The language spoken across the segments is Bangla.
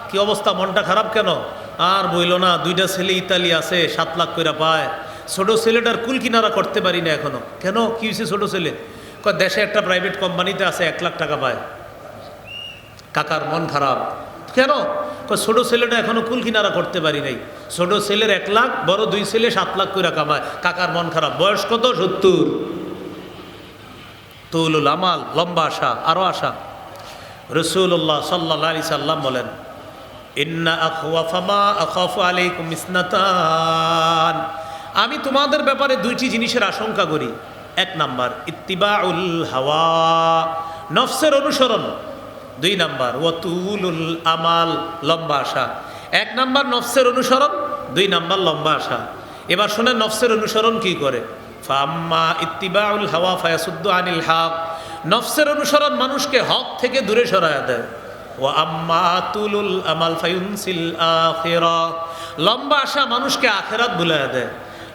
কি অবস্থা, মনটা খারাপ কেন? আর বইল না, 2টা ছেলে ইতালি আছে, 7 লাখ করে পায়। ছোট ছেলেটার কুল কিনারা করতে পারি না এখনো। কেন, কি হয়েছে ছোট ছেলে? দেশে একটা প্রাইভেট কোম্পানিতে আছে, 1 লাখ টাকা পায়। কাকার মন খারাপ কেন? ছোট ছেলেটা এখনো কুল কিনারা করতে পারি নাই। ছোট ছেলের 1 লাখ, বড় 2 ছেলে 7 লাখ করে কামায়। কাকার মন খারাপ। বয়স কত? 70। তুলুল আমাল, লম্বা আশা, আরো আশা। রাসূলুল্লাহ সাল্লাল্লাহু আলাইহি সাল্লাম বলেন, ইন্না আখওয়াফা মা আখাফু আলাইকুম ইসনাতান, আমি তোমাদের ব্যাপারে 2টি জিনিসের আশঙ্কা করি। 1 নাম্বার ইত্তিবাউল হাওয়া, নফসের অনুসরণ। 2 নাম্বার ওয়াতুলুল আমাল, লম্বা আশা। 1 নাম্বার নফসের অনুসরণ, 2 নাম্বার লম্বা আশা। এবার শোনেন নফসের অনুসরণ কি করে। ফাম্মা ইত্তিবাউল হাওয়া ফায়াসুদ্দু আনিল হক, নফসের অনুসরণ মানুষকে হক থেকে দূরে সরায় দেয়। ওয়া আম্মা তুলুল আমাল ফায়ুনসিল আখিরা, লম্বা আশা মানুষকে আখিরাত ভুলায় দেয়।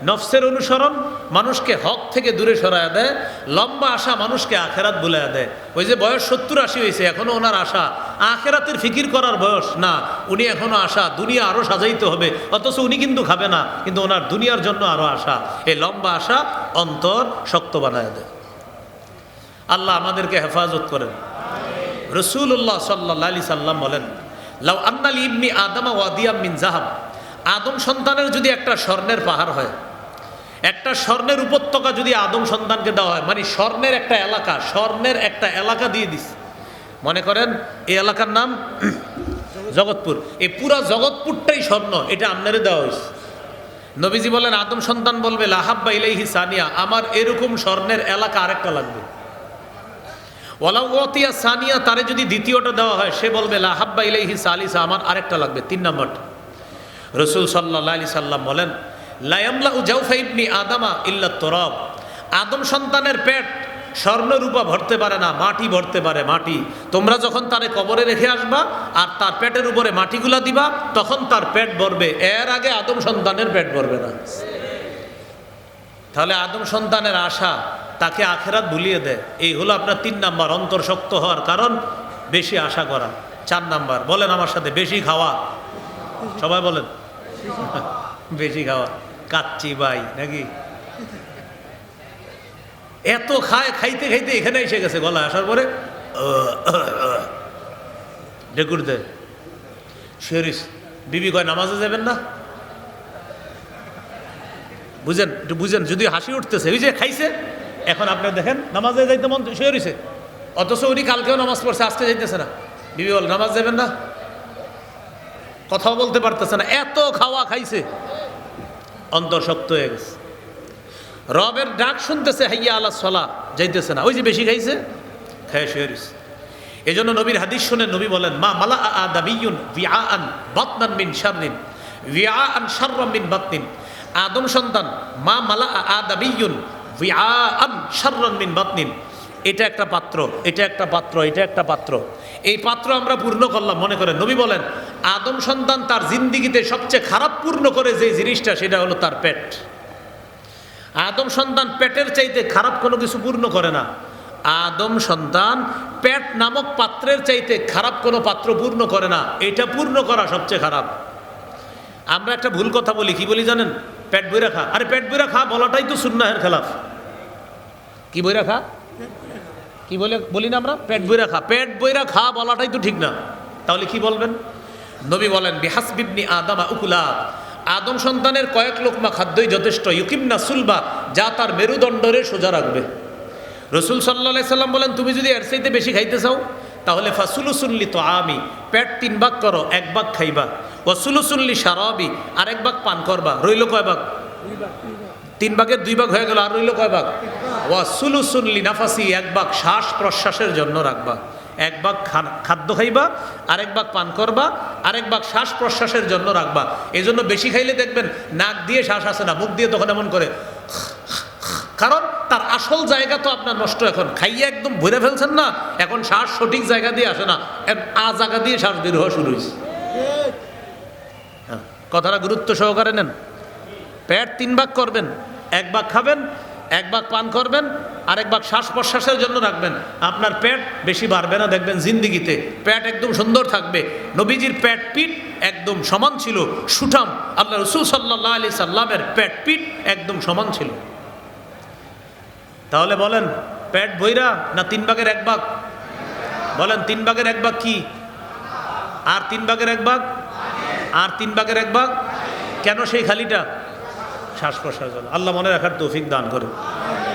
নফসের অনুসরণ মানুষকে হক থেকে দূরে সরায় দেয়, লম্বা আশা মানুষকে আখিরাত ভুলায় দেয়। ওই যে বয়স 70-80 হয়েছে, এখনো ওনার আশা আখিরাতের ফিকির করার বয়স না, উনি এখনো আশা দুনিয়া আরো সাজাইতে হবে, অথচ উনি কিন্তু খাবে না, কিন্তু ওনার দুনিয়ার জন্য আরো আশা। এই লম্বা আশা অন্তর শক্ত বানায় দেয়। আল্লাহ আমাদেরকে হেফাজত করেন। রাসূলুল্লাহ সাল্লাল্লাহু আলাইহি সাল্লাম বলেন, লাউ আন্না লি ইবনি আদমা ওয়াদিয়াম মিন যাহাব, আদম সন্তানের যদি একটা স্বর্ণের পাহাড় হয়, একটা স্বর্ণের উপত্যকা যদি আদম সন্তানকে দেওয়া হয়, মানে স্বর্ণের একটা এলাকা, স্বর্ণের একটা এলাকা দিয়ে দিস। মনে করেন এই এলাকার নাম জগৎপুর, এই পুরা জগৎপুরটাই স্বর্ণ, এটা আপনারে দেওয়া হয়েছে। নবীজি বলেন, আদম সন্তান বলবে লাহাব্বা ইলাইহি সানিয়া, আমার এরকম স্বর্ণের এলাকা আরেকটা লাগবে। ওয়ালাউ ওয়াতিয়া সানিয়া, তারে যদি দ্বিতীয়টা দেওয়া হয়, সে বলবে লাহাব্বা ইলাইহি সালিসা, আমার আরেকটা লাগবে, 3 নম্বরটা। রাসূল সাল্লাল্লাহু আলাইহি সাল্লাম বলেন, লা ইয়ামলাউ জাওফা ইবনি আদামা ইল্লা তুরাব, আদম সন্তানের পেট স্বর্ণ রূপা ভরতে পারে না, মাটি ভরতে পারে, মাটি। তোমরা যখন তারে কবরে রেখে আসবা আর তার পেটের উপরে মাটিগুলা দিবা, তখন তার পেট ভরবে, এর আগে আদম সন্তানের পেট ভরবে না। তাহলে আদম সন্তানের আশা তাকে আখেরাত ভুলিয়ে দেয়। এই হলো আপনার 3 নাম্বার অন্তর শক্ত হওয়ার কারণ, বেশি আশা করা। 4 নাম্বার বলেন আমার সাথে, বেশি খাওয়া। সবাই বলেন বেশি খাওয়া। কাচ্চি ভাই নাকি এত খায়, খাইতে খাইতে এখানে এসে গেছে, গলা আসার পরে ডেকুর দেয়। শেরিস বিবি কয় নামাজে যাবেন না, বুঝেন, একটু বুঝেন। যদি হাসি উঠতেছে, ওই যে খাইছে, এখন আপনার দেখেন নামাজে যাইতে মন শুয়ে রয়েছে, অথচ উনি কালকেও নামাজ পড়ছে, আজকে যাইতেছে না। বিবি বল নামাজ যাবেন না, কথাও বলতে পারতেছে না, এত খাওয়া খাইছে, অন্তর শক্ত হয়ে গেছে। রবের ডাক শুনতেছে, হাইয়া আলা সলা, যাইতেছে না, ওই যে বেশি খাইছে, খায় শুয়ে রয়েছে। এই জন্য নবীর হাদিস শুনে নবী বলেন, মা মালা আদামিয়ুন বিআআন বাতনান মিন শাররিন বিআআন শাররাম মিন বাতনিন, আদম সন্তান মা মালা আদামিয়ুন বিআআন শাররান মিন বাতনিন, এটা একটা পাত্র, এটা একটা পাত্র, এটা একটা পাত্র, এই পাত্র আমরা পূর্ণ করলাম। মনে করেন নবী বলেন, আদম সন্তান তার জিন্দিগিতে সবচেয়ে খারাপ পূর্ণ করে যে জিনিসটা, সেটা হলো তার পেট। আদম সন্তান পেটের চাইতে খারাপ কোনো কিছু পূর্ণ করে না। আদম সন্তান পেট নামক পাত্রের চাইতে খারাপ কোনো পাত্র পূর্ণ করে না, এটা পূর্ণ করা সবচেয়ে খারাপ। আমরা একটা ভুল কথা বলি, কি বলি জানেন? পেট বইরা খা। আরে পেট বইরা খা বলাটাই তো সুন্নাহের খেলাফ। কি বইরা খা, কি বলি না আমরা? পেট বইরা খা। পেট বইরা খা বলাটাই তো ঠিক না, তাহলে কি বলবেন? নবী বলেন, বিহাসবিবনি আদামা উকুলা, আদম সন্তানের কয়েক লোকমা খাদ্যই যথেষ্ট, ইউকিমনা সুলবা, যা তার মেরুদণ্ডরে সোজা রাখবে। রাসূল সাল্লাল্লাহু আলাইহি সাল্লাম বলেন, তুমি যদি এর চাইতে বেশি খাইতে চাও, তাহলে ফাসুলুসুল্লি তো আমি, পেট 3 ভাগ করো, 1 ভাগ খাইবা। ওয়াসুলুসুল্লি শারাবি, আর 1 ভাগ পান করবা, রইল কয় ভাগ? 3 ভাগের 2 ভাগ হয়ে গেল, আর রইল কয় ভাগ? ওয়াসুলুসুল্লি নাফাসি, 1 ভাগ শ্বাস প্রশ্বাসের জন্য রাখবা। 1 ভাগ খাদ্য খাইবা, আর 1 ভাগ পান করবা, আর 1 ভাগ শ্বাস প্রশ্বাসের জন্য রাখবা। এই জন্য বেশি খাইলে দেখবেন নাক দিয়ে শ্বাস আসে না, মুখ দিয়ে তখন এমন করে, কারণ তার আসল জায়গা তো আপনার নষ্ট। এখন খাইয়ে একদম ভরে ফেলছেন না, এখন শ্বাস সঠিক জায়গা দিয়ে আসে না, জায়গা দিয়ে শ্বাস বের হওয়া শুরু হয়েছে। কথাটা গুরুত্ব সহকারে নেন। পেট 3 ভাগ করবেন, 1 ভাগ খাবেন, এক ভাগ পান করবেন, আরেক ভাগ শ্বাস প্রশ্বাসের জন্য রাখবেন। আপনার পেট বেশি বাড়বে না, দেখবেন জিন্দিগিতে পেট একদম সুন্দর থাকবে। নবীজির পেট পিঠ একদম সমান ছিল, সুঠাম। আল্লাহ রসুল সাল্লাল্লাহু আলাইহি সাল্লামের পেট পিঠ একদম সমান ছিল। তাহলে বলেন পেট বইরা না 3/1 বলেন 3/1 কি? আর 3/1 আর 3/1 কেন সেই খালিটা? শ্বাস প্রশ্বাস জন্য। আল্লাহ মনে রাখার তৌফিক দান করে।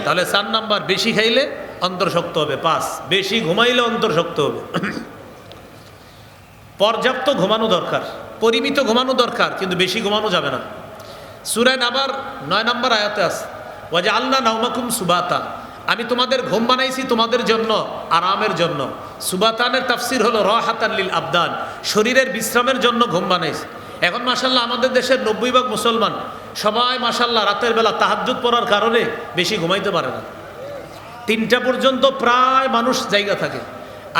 তাহলে 4 নাম্বার, বেশি খাইলে অন্তর শক্ত হবে। 5, বেশি ঘুমাইলে অন্তর শক্ত হবে। পর্যাপ্ত ঘুমানো দরকার, পরিমিত ঘুমানো দরকার, কিন্তু বেশি ঘুমানো যাবে না। সূরা নাবার 9 নম্বর আয়াতে আছে, ওয়াজআলনা নাওমাকুম সুবাতা, আমি তোমাদের ঘুম বানাইছি তোমাদের জন্য আরামের জন্য। সুবাতানের তাফসির হলো রাহাতান লিল আবদান, শরীরের বিশ্রামের জন্য ঘুম বানাইছি। এখন মাশাআল্লাহ আমাদের দেশের 90% মুসলমান সবাই মাশাআল্লাহ রাতের বেলা তাহাজ্জুদ পড়ার কারণে বেশি ঘুমাইতে পারে না। 3টা পর্যন্ত প্রায় মানুষ জায়গা থাকে।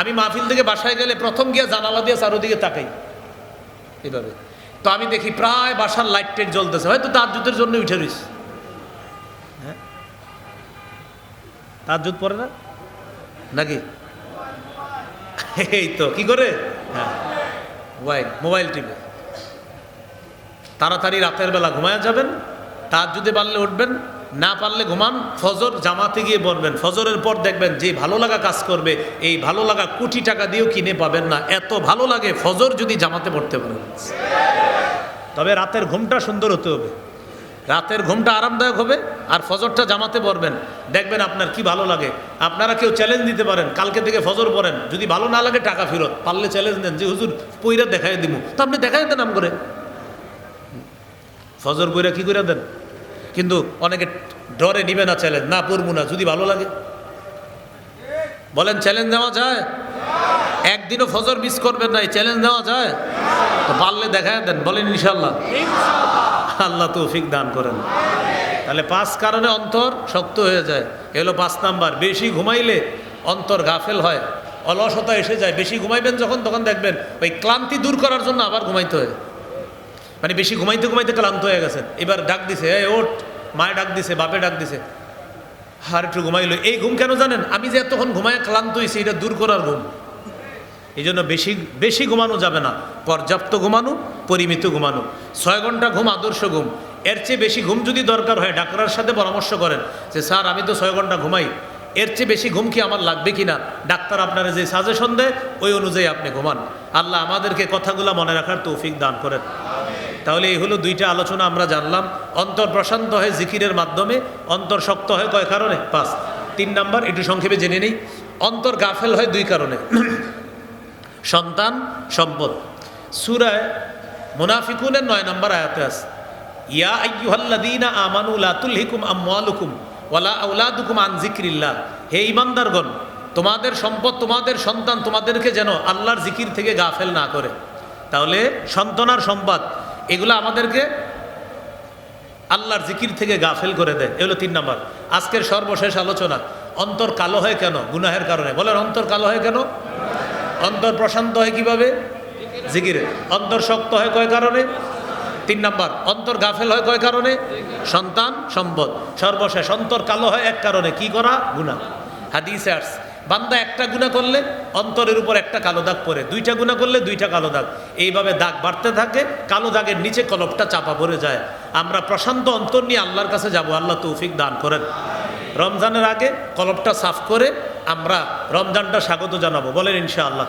আমি মাহফিল থেকে বাসায় গেলে প্রথম গিয়ে জানালা দিয়ে চারোদিকে তাকাই এভাবে, তো আমি দেখি প্রায় বাসার লাইট টাইট জ্বলতেছে, হয়তো তাহাজ্জুদের জন্য উঠে রইছে। হ্যাঁ, তাহাজ্জুদ পড়ে না নাকি? এই তো কি করে, হ্যাঁ মোবাইল টিপে। তাড়াতাড়ি রাতের বেলা ঘুমায়া যাবেন, তাহাজ্জুদে পারলে উঠবেন, না পারলে ঘুমান। ফজর জামাতে গিয়ে পড়বেন, ফজরের পর দেখবেন যে ভালো লাগা কাজ করবে, এই ভালো লাগা কোটি টাকা দিয়েও কিনে পাবেন না, এত ভালো লাগে ফজর যদি জামাতে পড়তে পারেন। তবে রাতের ঘুমটা সুন্দর হতে হবে, রাতের ঘুমটা আরামদায়ক হবে, আর ফজরটা জামাতে পড়বেন, দেখবেন আপনার কি ভালো লাগে। আপনারা কেউ চ্যালেঞ্জ দিতে পারেন, কালকে থেকে ফজর পড়েন, যদি ভালো না লাগে টাকা ফেরত। পারলে চ্যালেঞ্জ দেন যে হুজুর পইরা দেখাই দিব, তো আপনি দেখাই দেন নাম করে, ফজর পইরা কি করে দেন। কিন্তু অনেকে ডরে নিবে না চ্যালেঞ্জ, না পড়বো না, যদি ভালো লাগে। বলেন চ্যালেঞ্জ দেওয়া যায়? একদিনও ফজর মিস করবেন না, এই চ্যালেঞ্জ দেওয়া যায়? তো পারলে দেখায় দেন, বলেন ইনশাল্লাহ। আল্লাহ তৌফিক দান করেন। তাহলে 5 কারণে অন্তর শক্ত হয়ে যায়, এলো 5 নাম্বার। বেশি ঘুমাইলে অন্তর গাফেল হয়, অলসতা এসে যায়। বেশি ঘুমাইবেন যখন, তখন দেখবেন ওই ক্লান্তি দূর করার জন্য আবার ঘুমাইতে হয়। মানে বেশি ঘুমাইতে ঘুমাইতে ক্লান্ত হয়ে গেছেন, এবার ডাক দিছে, এই ওঠ, মায়ে ডাক দিছে, বাপে ডাক দিছে, আর একটু ঘুমাইলো। এই ঘুম কেন জানেন? আমি যে এতক্ষণ ঘুমায় ক্লান্ত হয়েছি, এটা দূর করার ঘুম। এই জন্য বেশি ঘুমানো যাবে না, পর্যাপ্ত ঘুমানো, পরিমিত ঘুমানো। 6 ঘন্টা ঘুম আদর্শ ঘুম। এর চেয়ে বেশি ঘুম যদি দরকার হয় ডাক্তারের সাথে পরামর্শ করেন যে স্যার আমি তো 6 ঘন্টা ঘুমাই, এর চেয়ে বেশি ঘুম কি আমার লাগবে কিনা। ডাক্তার আপনারা যে সাজেশন দেয় ওই অনুযায়ী আপনি ঘুমান। আল্লাহ আমাদেরকে কথাগুলো মনে রাখার তৌফিক দান করেন। তাহলে এই হলো 2টা আলোচনা আমরা জানলাম। অন্তর প্রশান্ত হয় জিকিরের মাধ্যমে, অন্তর শক্ত হয় কয় কারণে? 5। 3 নাম্বার একটু সংক্ষেপে জেনে নেই। অন্তর গাফেল হয় 2 কারণে, সন্তান, সম্পদ। সূরা মুনাফিকুনের 9 নম্বর আয়াতে আছে, ইয়া আইয়ুহাল্লাযীনা আমানু লা তুলহিকুম আমওয়ালুকুম ওয়ালা আওলাদুকুম আন যিকরিল্লাহ, হে ঈমানদারগণ, তোমাদের সম্পদ, তোমাদের সন্তান তোমাদেরকে যেন আল্লাহর জিকির থেকে গাফেল না করে। তাহলে সন্তান আর সম্পদ এগুলো আমাদেরকে আল্লাহর জিকির থেকে গাফেল করে দেয়। এগুলো 3 নাম্বার। আজকের সর্বশেষ আলোচনা, অন্তর কালো হয় কেন? গুনাহের কারণে। বলেন অন্তর কালো হয় কেন? অন্তর প্রশান্ত হয় কিভাবে? জিকিরে। অন্তর শক্ত হয় কয় কারণে? 3 নাম্বার। অন্তর গাফেল হয় কয় কারণে? সন্তান, সম্পদ। সর্বশেষ অন্তর কালো হয় এক কারণে, কি করা? গুনাহ। হাদিসে আসছে বান্দা একটা গুনাহ করলে অন্তরের উপর একটা কালো দাগ পড়ে, 2টা গুনাহ করলে 2টা কালো দাগ, এইভাবে দাগ বাড়তে থাকে, কালো দাগের নিচে কলপটা চাপা পড়ে যায়। আমরা প্রশান্ত অন্তর নিয়ে আল্লাহর কাছে যাব, আল্লাহ তৌফিক দান করেন। রমজানের আগে কলপটা সাফ করে আমরা রমজানটা স্বাগত জানাবো, বলেন ইনশাআল্লাহ।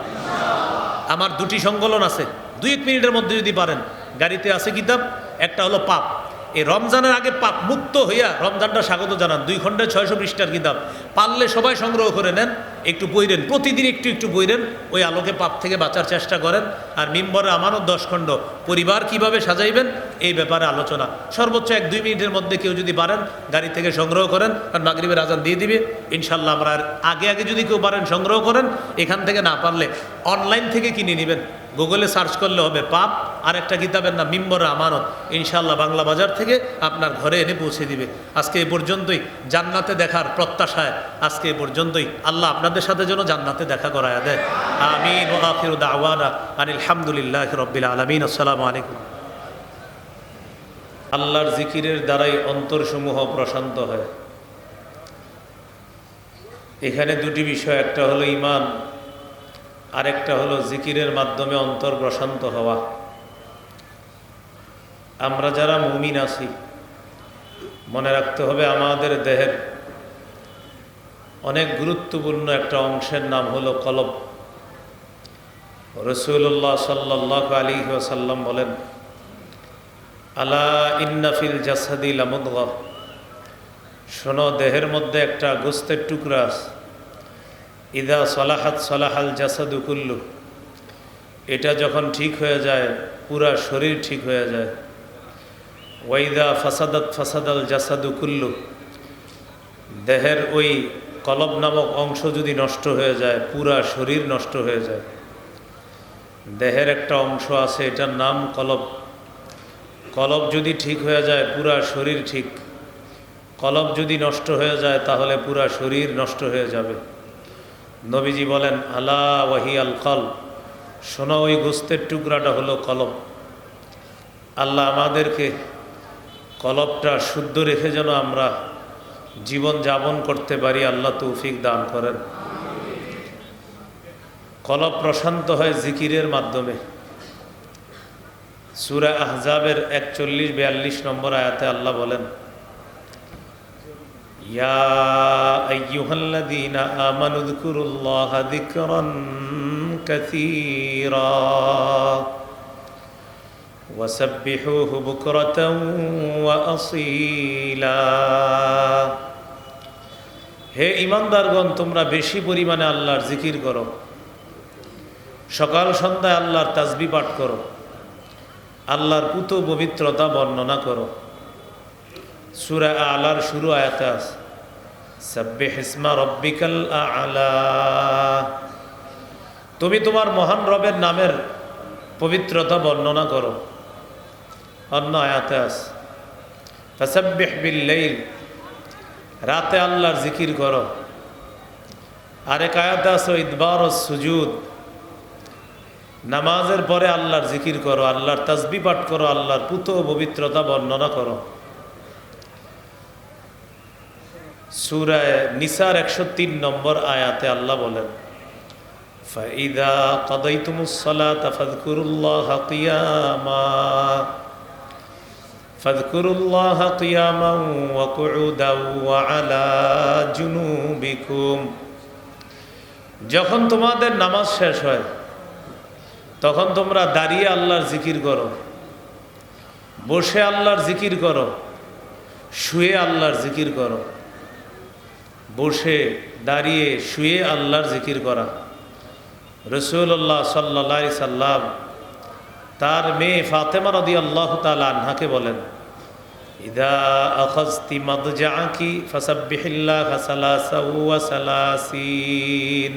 আমার 2টি সংকলন আছে, 2-1 মিনিটের মধ্যে যদি পারেন। গাড়িতে আছে কিতাব, একটা হলো পাপ। এই রমজানের আগে পাপ মুক্ত হইয়া রমজানটা স্বাগত জানান, 2 খণ্ডে 600 পৃষ্ঠার কিতাব। পারলে সবাই সংগ্রহ করে নেন, একটু পড়েন, প্রতিদিন একটু একটু পড়েন, ওই আলোকে পাপ থেকে বাঁচার চেষ্টা করেন। আর মিম্বরে আমানত 10 খণ্ড, পরিবার কিভাবে সাজাইবেন এই ব্যাপারে আলোচনা। সর্বোচ্চ 1-2 মিনিটের মধ্যে কেউ যদি পারেন গাড়ি থেকে সংগ্রহ করেন, কারণ মাগরিবের আজান দিয়ে দিবে ইনশাল্লাহ। আমরা আগে যদি কেউ পারেন সংগ্রহ করেন, এখান থেকে না পারলে অনলাইন থেকে কিনে নেবেন, গুগলে সার্চ করলে হবে পাপ, আর একটা কিতাবের নাম মিম্বরে আমানত, ইনশাল্লাহ বাংলা বাজার থেকে আপনার ঘরে এনে পৌঁছে দিবে। আজকে এ পর্যন্তই, জান্নাতে দেখার প্রত্যাশায় আজকে এ পর্যন্তই। আল্লাহ আপনাদের সাথে যেন জান্নাতে দেখা করায়া দেয়। আমিন। ওয়া আখিরু দাওয়ানা আনিল হামদুলিল্লাহি রাব্বিল আলামিন। আসসালামু আলাইকুম। আল্লাহর জিকিরের দ্বারাই অন্তরসমূহ প্রশান্ত হয়। এখানে দুটি বিষয়, একটা হলো ঈমান, আরেকটা হলো জিকিরের মাধ্যমে অন্তর প্রশান্ত হওয়া। আমরা যারা মুমিন আছি মনে রাখতে হবে আমাদের দেহের অনেক গুরুত্বপূর্ণ একটা অংশের নাম হলো কলব। রাসূলুল্লাহ সাল্লাল্লাহু আলাইহি ওয়াসাল্লাম বলেন, আলা ইন্না ফিল জাসাদি লামুদগাহ, শোনো দেহের মধ্যে একটা গোস্তের টুকরা আছে, ইদা সলাহাত সলাহাল জাসাদু কুল্লু, এটা যখন ঠিক হয়ে যায় পুরা শরীর ঠিক হয়ে যায়। ওয়াইদা ফাসাদাত ফাসাদাল জাসাদু কুল্লু, দেহের ওই কলব নামক অংশ যদি নষ্ট হয়ে যায় পুরা শরীর নষ্ট হয়ে যায়। দেহের একটা অংশ আছে এটার নাম কলব। কলব যদি ঠিক হয়ে যায় পুরা শরীর ঠিক, কলব যদি নষ্ট হয়ে যায় তাহলে পুরা শরীর নষ্ট হয়ে যাবে। নবীজি বলেন, আলা ওয়াহি আল কল, শোনো ওই গোস্তের টুকরাটা হলো কলব। আল্লাহ আমাদেরকে কলবটা শুদ্ধ রেখে যেন আমরা জীবন যাপন করতে পারি, আল্লাহ তৌফিক দান করেন। কলব প্রশান্ত হয় জিকিরের মাধ্যমে। সূরা আহজাবের 41-42 নম্বর আয়াতে আল্লাহ বলেন, ইয়া আইয়ুহাল্লাযীনা আমানু যকুরুল্লাহা যিকরান কাসীরা ওয়াসাব্বিহুহু বুকরাতাও ওয়া আসীলা। হে ঈমানদারগণ, তোমরা বেশি পরিমাণে আল্লাহর জিকির করো, সকাল সন্ধ্যায় আল্লাহর তাসবিহ পাঠ করো, আল্লাহর পুত পবিত্রতা বর্ণনা করো। সূরা আলার শুরু আয়াতে আছে, সাব্বিহ ইসমা রাব্বিকাল আ'লা, তুমি তোমার মহান রবের নামের পবিত্রতা বর্ণনা করো। অন্য আয়াতে আছে, ফাসাব্বিহ বিল-লাইল, রাতে আল্লাহর জিকির করো। আরেক আয়াতে আছে, ইদবারুস সুজুদ, নামাজের পরে আল্লাহর জিকির করো, আল্লাহর তাসবিহ পাঠ করো, আল্লাহর পুত পবিত্রতা বর্ণনা করো। সূরা নিসার 103 নম্বর আয়াতে আল্লাহ বলেন, ফাইদা কাদাইতুমুস সালাতা ফাযকুরুল্লাহা কিয়ামান ওয়া কুউদান ওয়া আলা জুনুবিকুম, যখন তোমাদের নামাজ শেষ হয় তখন তোমরা দাঁড়িয়ে আল্লাহর জিকির করো, বসে আল্লাহর জিকির করো, শুয়ে আল্লাহর জিকির করো। বসে দাঁড়িয়ে শুয়ে আল্লাহর জিকির করা। রাসূলুল্লাহ সাল্লাল্লাহু আলাইহি সাল্লাম তার মেয়ে ফাতেমা রাদিয়াল্লাহু তাআলা আনহাকে বলেন, ইদা আখাযতি মাদজাকি ফাসাব্বিহিল্লাহা সালাসা ওয়া সালাসিন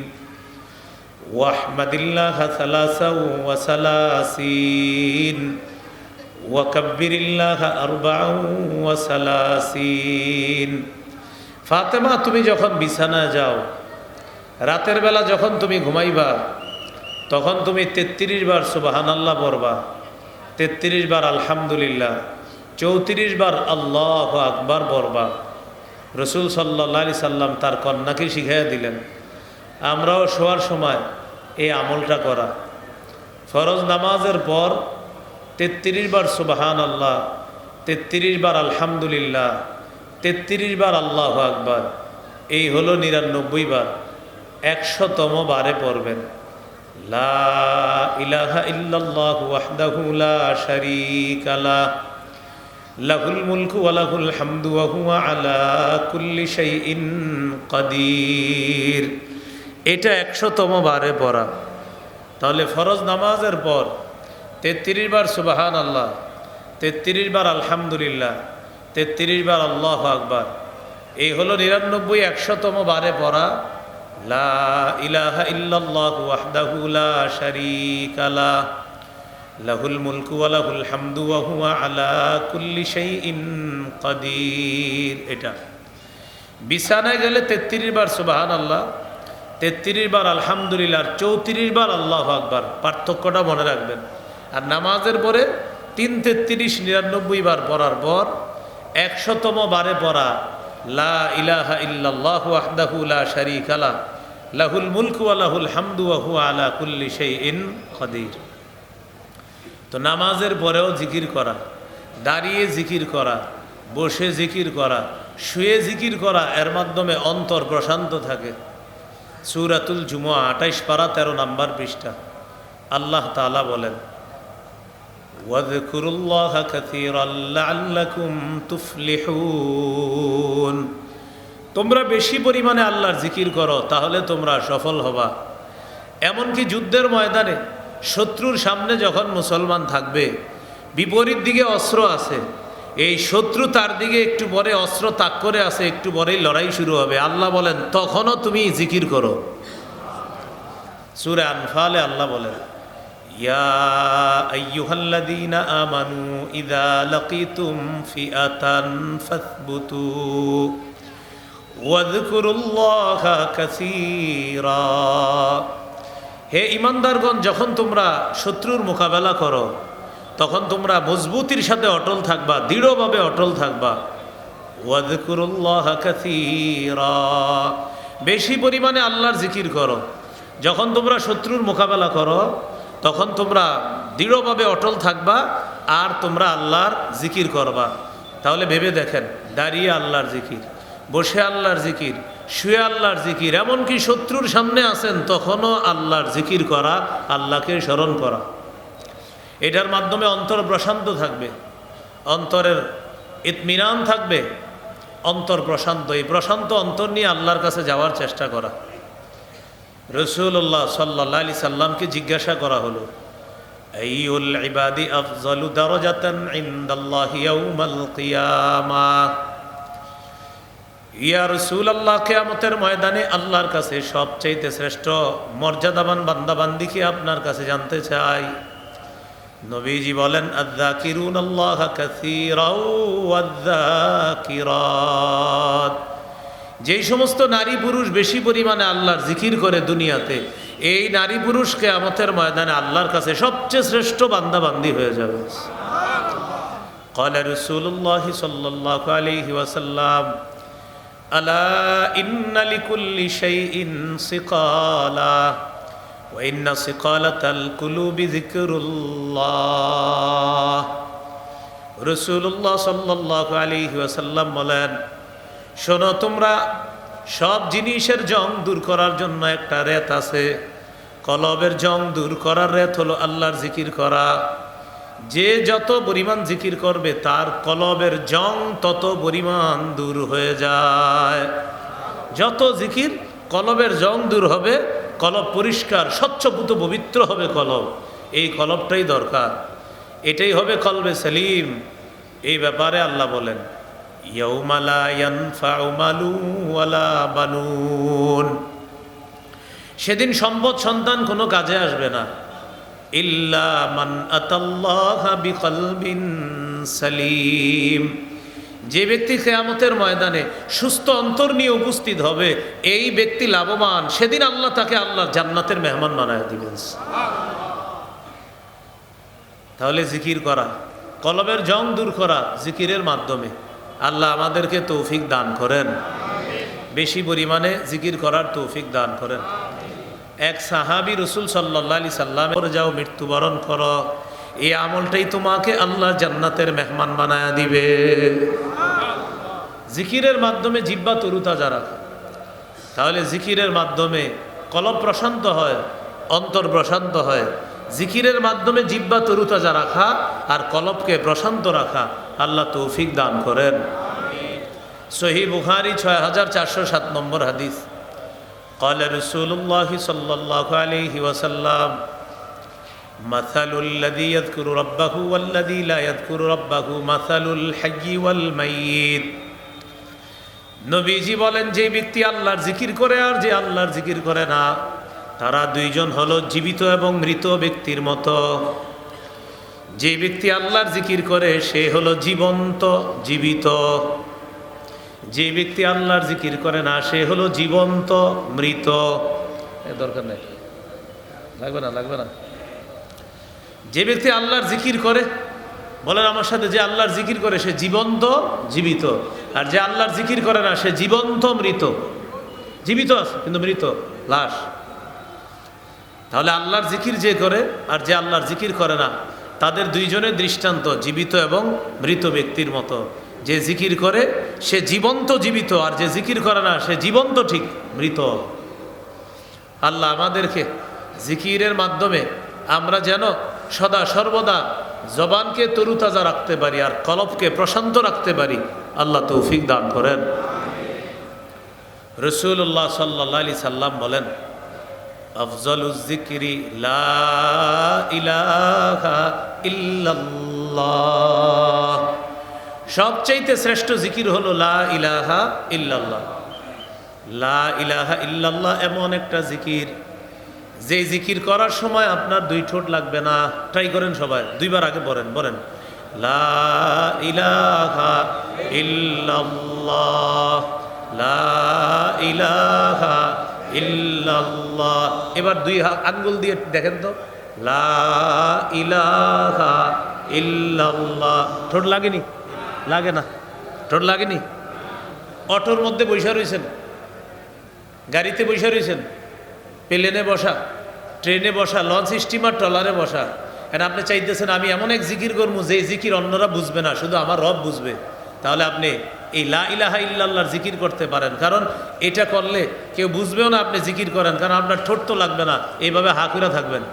ওয়াহমাদিল্লাহা সালাসা ওয়া সালাসিন ওয়া কাব্বিরিল্লাহা আরবাআ ওয়া সালাসিন। ফাতেমা, তুমি যখন বিছানায় যাও, রাতের বেলা যখন তুমি ঘুমাইবা, তখন তুমি 33 বার সুবহানাল্লাহ পড়বা, 33 বার আলহামদুলিল্লাহ, 34 বার আল্লাহু আকবার পড়বা। রাসূল সাল্লাল্লাহু আলাইহি সাল্লাম তার কন্যাকে শিখাইয়া দিলেন। আমরাও শোয়ার সময় এই আমলটা করা। ফরজ নামাজের পর 33 বার সুবহানাল্লাহ, 33 বার আলহামদুলিল্লাহ, 33 বার আল্লাহু আকবার, এই হলো 99 বার। 100তম বারে পড়বেন, লা ইলাহা ইল্লাল্লাহু ওয়াহদাহু লা শারীকা লাহ, লাহুল মুলকু ওয়া লাহুল হামদু ওয়া হুয়া আলা কুল্লি শাইইন কাদির। এটা 100তম বারে পড়া। তাহলে ফরজ নামাজের পর 33 বার সুবহানাল্লাহ, 33 বার আলহামদুলিল্লাহ, 33 বার আল্লাহু আকবার, এই হলো 99 100তম বারে পড়া লা ইলাহা ইল্লাল্লাহু ওয়াহদাহু লা শারীকা লাহ, লাহুল মুলকু ওয়া লাহুল হামদু ওয়া হুয়া আলা কুল্লি শাইইন কাদির। এটা বিছানায় গেলে 33 বার সুবহানাল্লাহ, 33 বার আলহামদুলিল্লাহ, 34 বার আল্লাহু আকবার। পার্থক্যটা মনে রাখবেন। আর নামাজের পরে 3 33 99 বার পড়ার পর 100তম বারে পড়া লা ইলাহা ইল্লাল্লাহু ওয়াহদাহু লা শারীকা লাহু লাহুল মুলকু ওয়া লাহুল হামদু ওয়া হুয়া আলা কুল্লি শাইইন কাদির। তো নামাজের পরেও জিকির করা, দাঁড়িয়ে জিকির করা, বসে জিকির করা, শুয়ে জিকির করা, এর মাধ্যমে অন্তর প্রশান্ত থাকে। সূরাতুল জুমুআ ২৮ পারা ১৩ নম্বর পৃষ্ঠা আল্লাহ তাআলা বলেন, ওয়াযকুরুল্লাহা কাসীরান লাআল্লাকুম তুফলিহুন। তোমরা বেশি পরিমাণে আল্লাহর জিকির করো, তাহলে তোমরা সফল হবা। এমনকি যুদ্ধের ময়দানে শত্রুর সামনে যখন মুসলমান থাকবে, বিপরীত দিকে অস্ত্র আছে, এই শত্রু তার দিকে একটু পরে অস্ত্র তাক করে আছে, একটু পরেই লড়াই শুরু হবে। আল্লাহ বলেন তখনও তুমি জিকির করো। সূরা আনফালে আল্লাহ বলেন, ইয়া আইয়ুহাল্লাযীনা আমানু ইযা লাকীতুম ফিআতান ফাসবুতু ওয়াযকুরুল্লাহা কাসীরা। হে ঈমানদারগণ, যখন তোমরা শত্রুর মোকাবেলা করো, তখন তোমরা মজবুতির সাথে অটল থাকবা, দৃঢ়ভাবে অটল থাকবা। ওয়াযকুরুল্লাহা কাসীরা, বেশি পরিমাণে আল্লাহর জিকির করো। যখন তোমরা শত্রুর মোকাবেলা করো, তখন তোমরা দৃঢ়ভাবে অটল থাকবা আর তোমরা আল্লাহর জিকির করবা। তাহলে ভেবে দেখেন, দাঁড়িয়ে আল্লাহর জিকির, বসে আল্লাহর জিকির, শুয়ে আল্লাহর জিকির, এমনকি শত্রুর সামনে আছেন তখনও আল্লাহর জিকির করা, আল্লাহকে স্মরণ করা। এটার মাধ্যমে অন্তর প্রশান্ত থাকবে, অন্তরের ইতমিনান থাকবে, অন্তর প্রশান্ত। এই প্রশান্ত অন্তর নিয়ে আল্লাহর কাছে যাওয়ার চেষ্টা করা। রাসূলুল্লাহ সাল্লাল্লাহু আলাইহি সাল্লামকে জিজ্ঞাসা করা হলো, আইয়ুল ইবাদি আফযালু দারাজাতান ইনদাল্লাহি ইয়াউমাল কিয়ামাহ। ইয়া রাসূলুল্লাহ, কিয়ামতের ময়দানে আল্লাহর কাছে সবচেয়ে শ্রেষ্ঠ মর্যাদাবান বান্দাবান্দিকে আপনার কাছে জানতে চাই। নবীজি বলেন, আয-যাকিরুনাল্লাহা কাসীরাও ওয়ায-যাকিরাত। যেই সমস্ত নারী পুরুষ বেশি পরিমাণে আল্লাহর জিকির করে দুনিয়াতে, এই নারী পুরুষ কিয়ামতের ময়দানে আল্লাহর কাছে সবচেয়ে শ্রেষ্ঠ বান্দাবান্দি হয়ে যাবে। ক্বালা রাসূলুল্লাহ সাল্লাল্লাহু আলাইহি ওয়াসাল্লাম, আলা ইন্না লিকুল্লি শাইইন সিকালা ওয়া ইন্না সিকালাতাল কুলুবি যিকরুল্লাহ। রাসূলুল্লাহ সাল্লাল্লাহু আলাইহি ওয়াসাল্লাম বলেন, শোনো, তোমরা সব জিনিসের জং দূর করার জন্য একটা রেত আছে। কলবের জং দূর করার রেত হলো আল্লাহর জিকির করা। যে যত পরিমাণ জিকির করবে তার কলবের জং তত পরিমাণ দূর হয়ে যায়। যত জিকির, কলবের জং দূর হবে, কলব পরিষ্কার স্বচ্ছপুত পবিত্র হবে কলব। এই কলবটাই দরকার, এটাই হবে কলবে সেলিম। এই ব্যাপারে আল্লাহ বলেন, ইয়াউমা লা ইয়ানফাউ মালুন ওয়ালা বানুন। সেদিন সম্পদ সন্তান কোনো কাজে আসবে না, ইল্লা মান আতাল্লাহা বিকলবিন সালিম। যে ব্যক্তি কিয়ামতের ময়দানে সুস্থ অন্তর নিয়ে উপস্থিত হবে, এই ব্যক্তি লাভবান। সেদিন আল্লাহ তাকে আল্লাহর জান্নাতের মেহমান বানায় দিবেন। তাহলে জিকির করা, কলবের জং দূর করা জিকিরের মাধ্যমে। আল্লাহ আমাদেরকে তৌফিক দান করেন, বেশি পরিমাণে জিকির করার তৌফিক দান করেন। এক সাহাবী রাসূল সাল্লাল্লাহু আলাইহি সাল্লাম করে যাও, মৃত্যুবরণ করো, এই আমলটাই তোমাকে আল্লাহ জান্নাতের মেহমান বানায়া দিবে। জিকিরের মাধ্যমে জিহ্বা তরুতাজা রাখা। তাহলে জিকিরের মাধ্যমে কলব প্রশান্ত হয়, অন্তর প্রশান্ত হয়। জিকিরের মাধ্যমে জিহ্বা তরুতাজা রাখা আর কলবকে প্রশান্ত রাখা আল্লাহ তৌফিক দান করেন। সহিহ বুখারী 6407 নম্বর হাদিস। قال رسول الله صلى الله عليه وسلم مثل الذي يذكر ربه والذي لا يذكر ربه مثل الحي والميت। নবীজি বলেন, যে ব্যক্তি আল্লাহর জিকির করে আর যে আল্লাহর জিকির করে না, তারা দুইজন হলো জীবিত এবং মৃত ব্যক্তির মতো। যে ব্যক্তি আল্লাহর জিকির করে সে হলো জীবন্ত, জীবিত। যে ব্যক্তি আল্লাহর জিকির করে না সে হলো জীবন্ত, মৃত। দরকার নেই, লাগবে না, লাগবে না। যে ব্যক্তি আল্লাহর জিকির করে, বলেন আমার সাথে, যে আল্লাহর জিকির করে সে জীবন্ত, জীবিত। আর যে আল্লাহর জিকির করে না সে জীবন্ত মৃত। জীবিত আছে কিন্তু মৃত, লাশ। তাহলে আল্লাহর জিকির যে করে আর যে আল্লাহর জিকির করে না, তাদের দুইজনের দৃষ্টান্ত জীবিত এবং মৃত ব্যক্তির মতো। যে জিকির করে সে জীবন্ত জীবিত, আর যে জিকির করে না সে জীবন্ত ঠিক মৃত। আল্লাহ আমাদেরকে জিকিরের মাধ্যমে আমরা যেন সদা সর্বদা জবানকে তরুতাজা রাখতে পারি আর কলবকে প্রশান্ত রাখতে পারি, আল্লাহ তৌফিক দান করেন। রাসূলুল্লাহ সাল্লাল্লাহু আলাইহি সাল্লাম বলেন, আফজালুজ যিকরি লা ইলাহা ইল্লাল্লাহ। সবচাইতে শ্রেষ্ঠ জিকির হলো লা ইলাহা ইল্লাল্লাহ। লা ইলাহা ইল্লাল্লাহ এমন একটা জিকির, যে জিকির করার সময় আপনার দুই ঠোঁট লাগবে না। ট্রাই করেন সবাই, দুইবার আগে বলেন লা ইলাহা ইল্লাল্লাহ, লা ইলাহা ইল্লাল্লাহ। এবার দুই আঙ্গুল দিয়ে দেখেন তো, লা ইলাহা ইল্লাল্লাহ। ঠোঁট লাগেনি? লাগে না, ঠোঁট লাগেনি। অটোর মধ্যে বসে রয়েছেন, গাড়িতে বসে রয়েছেন, প্লেনে বসা, ট্রেনে বসা, লঞ্চ স্টিমার ট্রলারে বসা, আর আপনি চাইতেছেন আমি এমন এক জিকির করবো যে জিকির অন্যরা বুঝবে না, শুধু আমার রব বুঝবে। তাহলে আপনি এই লা ইলাহা ইল্লাল্লাহর জিকির করতে পারেন, কারণ এটা করলে কেউ বুঝবেও না আপনি জিকির করেন, কারণ আপনার ঠোঁট তো লাগবে না। এইভাবে হা করে থাকবেন,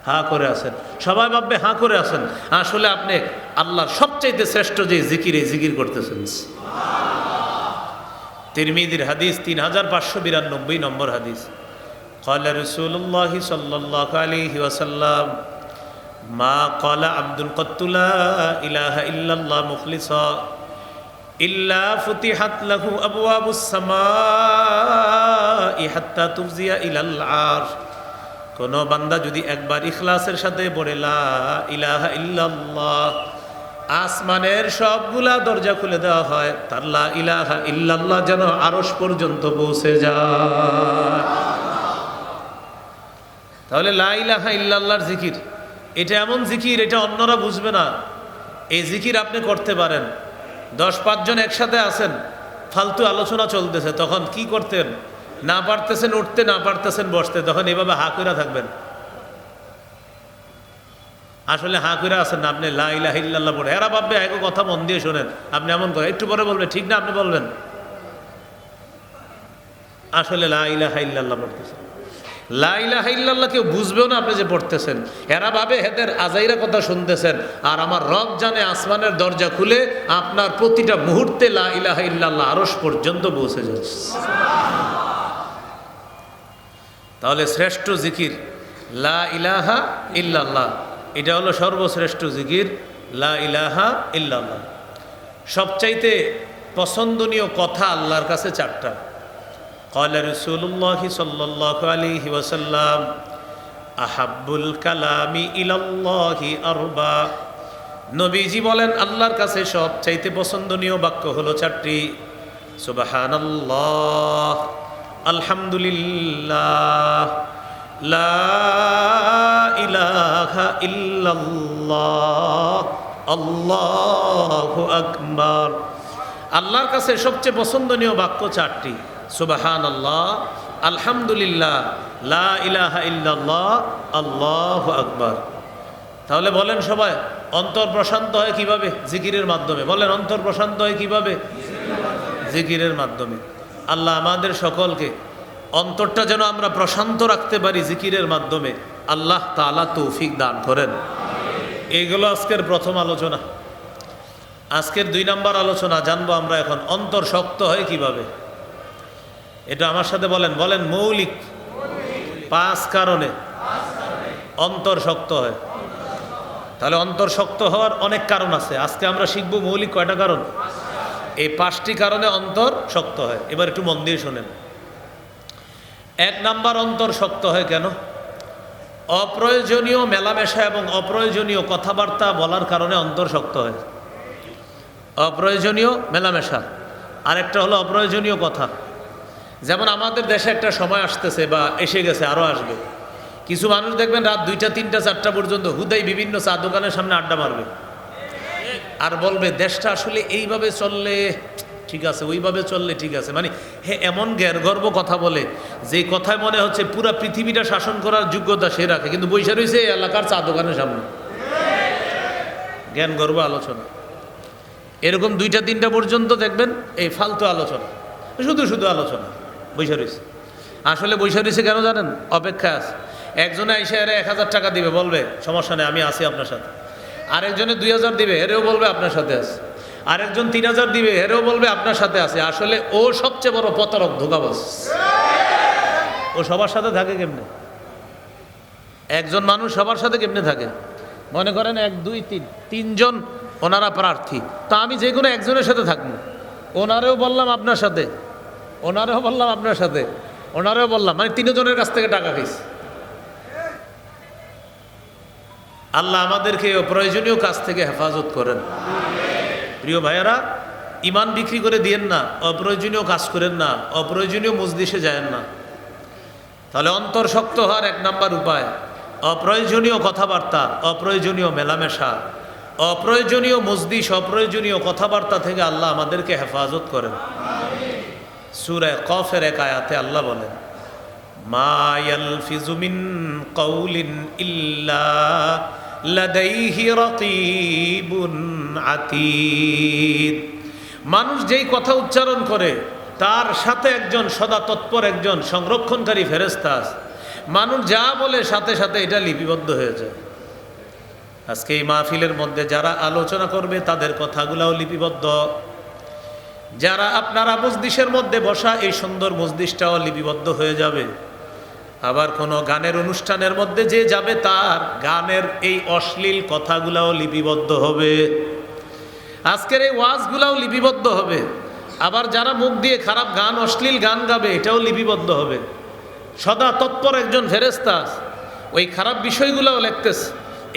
হা করে আছেন, সবাই ভাববে হা করে আছেন, আসলে আপনি আল্লাহর সবচাইতে শ্রেষ্ঠ যে জিকির, এই জিকির করতেছেন। তিরমিজির হাদিস 3592 নম্বর হাদিস। ক্বালা রাসূলুল্লাহ সাল্লাল্লাহু আলাইহি ওয়াসাল্লাম, মা ক্বালা আবদুন ক্বাত্তু লা ইলাহা ইল্লাল্লাহ মুখলিসা ইল্লা ফুতিহাত লাহু আবওয়াবুস সামাই হাত্তা তুফজিয়া ইলাল আরশ। কোন বান্দা যদি একবার ইখলাসের সাথে বলে লা ইলাহা ইল্লাল্লাহ, আসমানের সবগুলা দরজা খুলে দেওয়া হয়, তার লা ইলাহা ইল্লাল্লাহ যেন আরশ পর্যন্ত পৌঁছে যায়। তাহলে লা ইলাহা ইল্লাল্লাহর জিকির এটা এমন জিকির, এটা অন্যরা বুঝবে না। এই জিকির আপনি করতে পারেন। 10-5 জন একসাথে আছেন, ফালতু আলোচনা চলতেছে, তখন কি করতেন? না পারতেছেন উঠতে, না পারতেছেন বসতে, তখন এভাবে হা কইরা থাকবেন। আসলে হা কইরা আছেন না, আপনি লা ইলাহা ইল্লাল্লাহ পড়ে। এরা ভাববে এক কথা মন দিয়ে শোনেন, আপনি এমন করেন, একটু পরে বলবে ঠিক না, আপনি বলবেন আসলে লা ইলাহা ইল্লাল্লাহ পড়তেছেন। লা ইলাহা ইল্লাল্লাহ কেউ বুঝবেও না আপনি যে পড়তেছেন। এরা ভাবে হেদের আজাইরা কথা শুনতেছেন, আর আমার রব জানে আসমানের দরজা খুলে আপনার প্রতিটা মুহূর্তে লা ইলাহা ইল্লাল্লাহ আরশ পর্যন্ত পৌঁছে যাচ্ছে। তাহলে শ্রেষ্ঠ জিকির লা ইলাহা ইল্লাল্লাহ, এটা হলো সর্বশ্রেষ্ঠ জিকির, লা ইলাহা ইল্লাল্লাহ। সবচাইতে পছন্দনীয় কথা আল্লাহর কাছে 4টা। ক্বালা রাসূলুল্লাহ সাল্লাল্লাহু আলাইহি ওয়াসাল্লাম, আহাব্বুল কালামি ইলাল্লাহি আরবা। নবীজি বলেন আল্লাহর কাছে সবচাইতে পছন্দনীয় বাক্য হলো 4টি। সুবহানাল্লাহ, আলহামদুলিল্লাহ, লা ইলাহা ইল্লাল্লাহ, আল্লাহু আকবার। আল্লাহর কাছে সবচেয়ে পছন্দনীয় বাক্য 4টি। সুবহানাল্লাহ, আলহামদুলিল্লাহ, লা ইলাহা ইল্লাল্লাহ, আল্লাহু আকবার। তাহলে বলেন সবাই, অন্তর প্রশান্ত হয় কিভাবে? জিকিরের মাধ্যমে। বলেন, অন্তর প্রশান্ত হয় কিভাবে? জিকিরের মাধ্যমে। আল্লাহ আমাদের সকলকে অন্তরটা যেন আমরা প্রশান্ত রাখতে পারি জিকিরের মাধ্যমে, আল্লাহ তাআলা তৌফিক দান করেন। এইগুলো আজকের প্রথম আলোচনা। আজকের 2 নম্বর আলোচনা জানবো আমরা এখন অন্তর শক্ত হয় কিভাবে। এটা আমার সাথে বলেন, বলেন মৌলিক 5 কারণে অন্তর শক্ত হয়। তাহলে অন্তর শক্ত হওয়ার অনেক কারণ আছে। আজকে আমরা শিখব মৌলিক কয়টা কারণ। এই 5টি কারণে অন্তর শক্ত হয়। এবার একটু মন দিয়ে শোনেন। 1 নাম্বার, অন্তর শক্ত হয় কেন? অপ্রয়োজনীয় মেলামেশা এবং অপ্রয়োজনীয় কথাবার্তা বলার কারণে অন্তর শক্ত হয়। অপ্রয়োজনীয় মেলামেশা, আরেকটা হলো অপ্রয়োজনীয় কথা। যেমন আমাদের দেশে একটা সময় আসতেছে বা এসে গেছে, আরও আসবে, কিছু মানুষ দেখবেন রাত 2টা 3টা 4টা পর্যন্ত হুদাই বিভিন্ন চা দোকানের সামনে আড্ডা মারবে আর বলবে দেশটা আসলে এইভাবে চললে ঠিক আছে, ওইভাবে চললে ঠিক আছে। মানে এমন গর্ব কথা বলে যে কথায় মনে হচ্ছে পুরা পৃথিবীটা শাসন করার যোগ্যতা সে রাখে, কিন্তু বৈশা রয়েছে এই এলাকার চা দোকানের সামনে। জ্ঞান গর্ব আলোচনা এরকম 2টা 3টা পর্যন্ত দেখবেন এই ফালতু আলোচনা, শুধু আলোচনা বৈশা রয়েছে। আসলে বৈশা রয়েছে কেন জানেন? অপেক্ষা আছে। একজনে আইসা এরা 1000 টাকা দিবে, বলবে সমস্যা নেই আমি আছি আপনার সাথে। আরেকজনে 2000 দিবে, এরেও বলবে আপনার সাথে আছে। আরেকজন 3000 দিবে, এরেও বলবে আপনার সাথে আছে। আসলে ও সবচেয়ে বড় প্রতারক, ধোঁকাবাজ। ও সবার সাথে থাকে কেমনে? একজন মানুষ সবার সাথে কেমনে থাকে? মনে করেন 1 2 3 তিনজন ওনারা প্রার্থী, তা আমি যে কোনো একজনের সাথে থাকবো। ওনারেও বললাম আপনার সাথে, ওনারেও বললাম আপনার সাথে, ওনারেও বললাম, মানে 3 জনের কাছ থেকে টাকা খাইছি। আল্লাহ আমাদেরকে প্রয়োজনীয় কাজ থেকে হেফাজত করেন। প্রিয় ভাইয়েরা, ইমান বিক্রি করে দিয়েন না, অপ্রয়োজনীয় কাজ করেন না, অপ্রয়োজনীয় মজলিসে যায়েন না। তাহলে অন্তর শক্ত হওয়ার 1 নাম্বার উপায় অপ্রয়োজনীয় কথাবার্তা, অপ্রয়োজনীয় মেলামেশা, অপ্রয়োজনীয় মজলিস, অপ্রয়োজনীয় কথাবার্তা থেকে আল্লাহ আমাদেরকে হেফাজত করেন। সূরা কফের 1 আয়াতে আল্লাহ বলেন, মা ইয়ালফিজু মিন কাউলিন ইল্লা লাদাইহি রাকিবুন আতীদ। মানুষ যেই কথা উচ্চারণ করে তার সাথে একজন সদা তৎপর একজন সংরক্ষণকারী ফেরেশতা আছে। মানুষ যা বলে সাথে সাথে এটা লিপিবদ্ধ হয়ে যায়। আজকে এই মাহফিলের মধ্যে যারা আলোচনা করবে তাদের কথাগুলাও লিপিবদ্ধ। যারা আপনারা মজলিসের মধ্যে বসা, এই সুন্দর মজলিসটাও লিপিবদ্ধ হয়ে যাবে। আবার কোনো গানের অনুষ্ঠানের মধ্যে যে যাবে তার গানের এই অশ্লীল কথাগুলাও লিপিবদ্ধ হবে। আজকের এই ওয়াজগুলাও লিপিবদ্ধ হবে। আবার যারা মুখ দিয়ে খারাপ গান, অশ্লীল গান গাবে, এটাও লিপিবদ্ধ হবে। সদা তৎপর একজন ফেরেশতা ওই খারাপ বিষয়গুলোও লিখতেছে,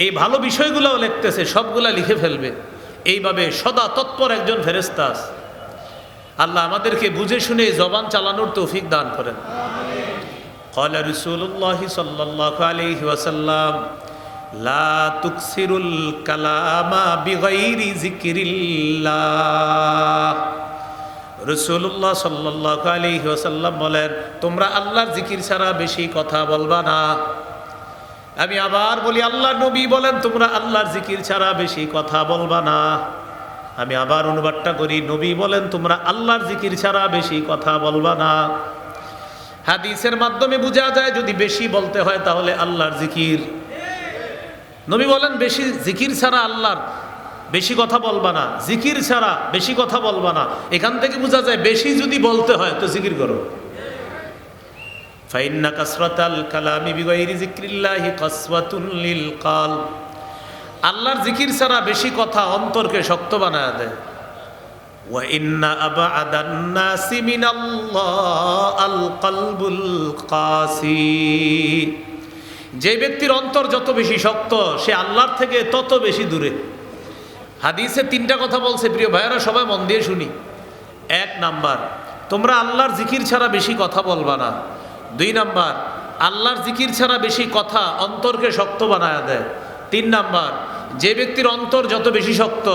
এই ভালো বিষয়গুলোও লিখতেছে, সবগুলা লিখে ফেলবে। এইভাবে সদা তৎপর একজন ফেরেশতা। আল্লাহ আমাদেরকে বুঝে শুনে জবান চালানোর তৌফিক দান করেন। قال رسول الله صلى الله عليه وسلم لا تكثروا الكلام بغير ذكر الله। রাসূলুল্লাহ সাল্লাল্লাহু আলাইহি ওয়াসাল্লাম বলেন, তোমরা আল্লাহর জিকির ছাড়া বেশি কথা বলবা না। আমি আবার বলি, আল্লাহর নবী বলেন তোমরা আল্লাহর জিকির ছাড়া বেশি কথা বলবা না। আমি আবার অনুবাদটা করি, নবী বলেন তোমরা আল্লাহর জিকির ছাড়া বেশি কথা বলবা না। হাদিসের মাধ্যমে বোঝা যায় যদি বেশি বলতে হয় তাহলে আল্লাহর জিকির। নবী বলেন বেশি জিকির ছাড়া আল্লাহর বেশি কথা বলবা না, জিকির ছাড়া বেশি কথা বলবা না। এখান থেকে বোঝা যায় বেশি যদি বলতে হয় তো জিকির করো। ফাইন্না কাসরাতাল কালামি বিগাইরি যিকরিল্লাহি কাসওয়াতুন লিল কালব। আল্লাহর জিকির ছাড়া বেশি কথা অন্তরকে শক্ত বানায় দেয়। ওয়া ইন্না আবআদান নাসি মিনাল্লাহ আল কলবুল কাসি। যে ব্যক্তির অন্তর যত বেশি শক্ত সে আল্লাহর থেকে তত বেশি দূরে। হাদিসে 3টা কথা বলছে, প্রিয় ভাইয়েরা সবাই মন দিয়ে শুনি। 1 নাম্বার, তোমরা আল্লাহর জিকির ছাড়া বেশি কথা বলবা না। 2 নাম্বার, আল্লাহর জিকির ছাড়া বেশি কথা অন্তরকে শক্ত বানায় দেয়। 3 নাম্বার, যে ব্যক্তির অন্তর যত বেশি শক্ত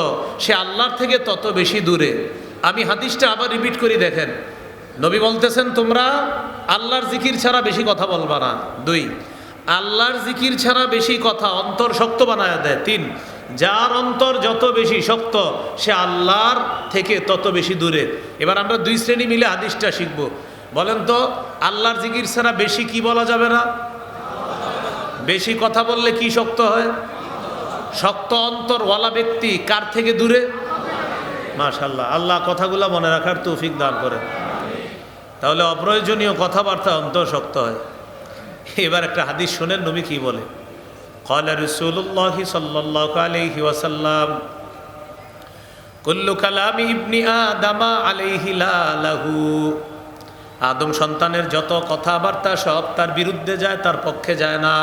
সে আল্লাহর থেকে তত বেশি দূরে। আমি হাদিসটা আবার রিপিট করি, দেখেন। নবী বলতেছেন তোমরা আল্লাহর জিকির ছাড়া বেশি কথা বলবা না। 2, আল্লাহর জিকির ছাড়া বেশি কথা অন্তর শক্ত বানায় দেয়। 3, যার অন্তর যত বেশি শক্ত সে আল্লাহর থেকে তত বেশি দূরে। এবার আমরা 2 শ্রেণী মিলে হাদিসটা শিখব। বলেন তো, আল্লাহর জিকির ছাড়া বেশি কি বলা যাবে না? বেশি কথা বললে কি শক্ত হয়? শক্ত অন্তরওয়ালা ব্যক্তি কার থেকে দূরে? মাশাআল্লাহ, আল্লাহ কথাগুলো মনে রাখার তৌফিক দান করেন। তাহলে অপ্রয়োজনীয় কথাবার্তা অন্তর শক্ত হয়। এবার একটা হাদিস শোনেন, নবী কি বলে। قال رسول الله صلى الله عليه وسلم كل كلام ابن آدم عليه لا له। আদম সন্তানের যত কথাবার্তা সব তার বিরুদ্ধে যায়, তার পক্ষে যায় না।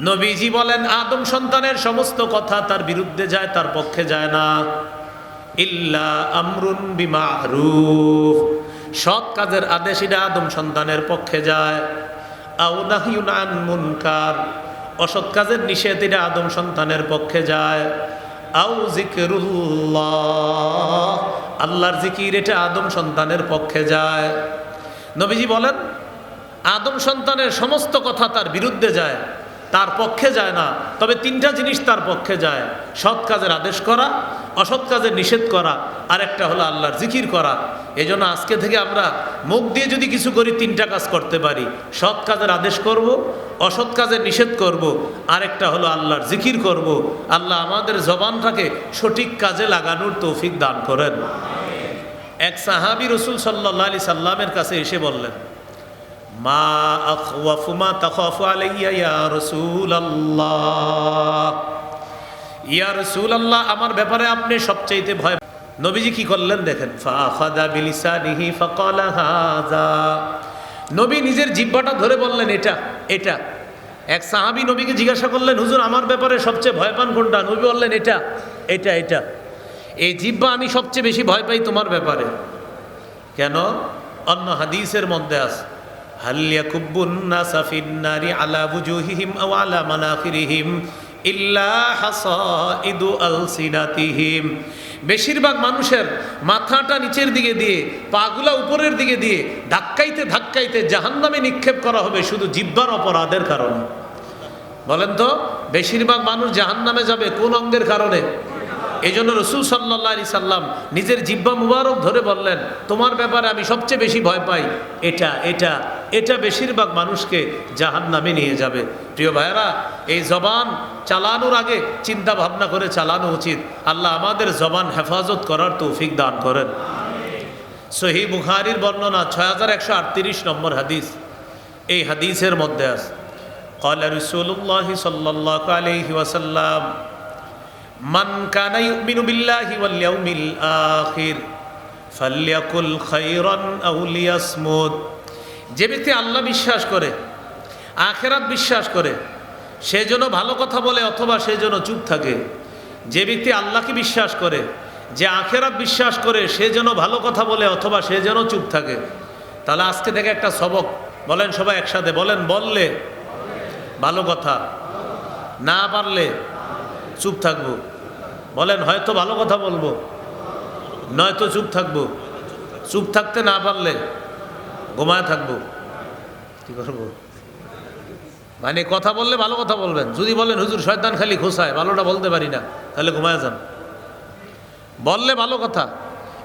নবীজি বলেন আদম সন্তানের সমস্ত কথা তার বিরুদ্ধে যায়, তার পক্ষে যায় না। ইল্লা আমরুন বিমারুফ, সৎ কাজের আদেশ এটা আদম সন্তানের পক্ষে যায়। আও নাহিউন আন মুনকার, অসৎ কাজের নিষেধ এটা আদম সন্তানের পক্ষে যায়। আও জিকরুল্লাহ, আল্লাহর জিকির এটা আদম সন্তানের পক্ষে যায়। নবীজি বলেন আদম সন্তানের সমস্ত কথা তার বিরুদ্ধে যায়, তার পক্ষে যায় না। তবে তিনটা জিনিস তার পক্ষে যায়: সৎ কাজের আদেশ করা, অসৎ কাজের নিষেধ করা, আর একটা হলো আল্লাহর জিকির করা। এজন্য আজকে থেকে আমরা মুখ দিয়ে যদি কিছু করি তিনটা কাজ করতে পারি: সৎ কাজের আদেশ করব, অসৎ কাজের নিষেধ করব, আরেকটা হলো আল্লাহর জিকির করব। আল্লাহ আমাদের জবানটাকে সঠিক কাজে লাগানোর তৌফিক দান করেন। এক সাহাবী রাসূল সাল্লাল্লাহু আলাইহি সাল্লামের কাছে এসে বললেন, মা আখওয়াফু মা তাখাফু আলাইয়া ইয়া রাসূলুল্লাহ, ইয়া রাসূলুল্লাহ আমার ব্যাপারে আপনি সবচাইতে ভয়। নবীজি কি করলেন দেখেন, ফাআখাযা বিলিসানিহি ফাকালা হাযা, নবী নিজের জিহ্বাটা ধরে বললেন এটা এটা। এক সাহাবী নবীকে জিজ্ঞাসা করলেন, হুজুর আমার ব্যাপারে সবচেয়ে ভয় পান কোনটা? নবী বললেন এটা এটা এটা। এই জিহ্বা আমি সবচেয়ে বেশি ভয় পাই তোমার ব্যাপারে। কেন? অন্য হাদিসের মধ্যে আছে, হাল ইয়াকুব্বুন নাসা ফিন নারি আলা বুজুহিহিম আও আলা মানাখিরিহিম ইল্লা হাসাইদু আলসিনাতিহিম, বেশিরভাগ মানুষের মাথাটা নিচের দিকে দিয়ে পাগুলা উপরের দিকে দিয়ে ধাক্কাইতে ধাক্কাইতে জাহান্নামে নিক্ষেপ করা হবে শুধু জিহ্বার অপরাধের কারণে। বলেন তো বেশিরভাগ মানুষ জাহান্নামে যাবে কোন অঙ্গের কারণে? এই জন্য রসুল সাল্লাল্লাহু আলাইহি সাল্লাম নিজের জিহ্বা মুবারক ধরে বললেন, তোমার ব্যাপারে আমি সবচেয়ে বেশি ভয় পাই এটা এটা এটা, বেশিরভাগ মানুষকে জাহান্নামে নিয়ে যাবে। প্রিয় ভাইয়েরা, এই জবান চালানোর আগে চিন্তা ভাবনা করে চালানো উচিত। আল্লাহ আমাদের জবান হেফাজত করার তৌফিক দান করেন। সহিহ বুখারীর বর্ণনা 6138 নম্বর হাদিস। এই হাদিসের মধ্যে আছে, ক্বালা রাসূলুল্লাহ সাল্লাল্লাহু আলাইহি ওয়াসাল্লাম, মান কানা ইউমিনু বিল্লাহি ওয়াল ইয়াউমিল আখির ফালইয়াকুল খায়রান আও লিয়াসমুত, যে ব্যক্তি আল্লাহ বিশ্বাস করে, আখিরাত বিশ্বাস করে, সে যেন ভালো কথা বলে অথবা সে যেন চুপ থাকে। যে ব্যক্তি আল্লাহকে বিশ্বাস করে, যে আখিরাত বিশ্বাস করে, সে যেন ভালো কথা বলে অথবা সে যেন চুপ থাকে। তাহলে আজকে থেকে একটা সবক বলেন সবাই একসাথে বলেন, বললে ভালো কথা, না পারলে চুপ থাকবো। বলেন, হয়তো ভালো কথা বলবো, নয়তো চুপ থাকবো। চুপ থাকতে না পারলে ঘুমায় থাকবো। কি করবো? মানে কথা বললে ভালো কথা বলবেন। যদি বলেন হুজুর শয়তান খালি খোসায়, ভালোটা বলতে পারি না, তাহলে ঘুমায় যান। বললে ভালো কথা,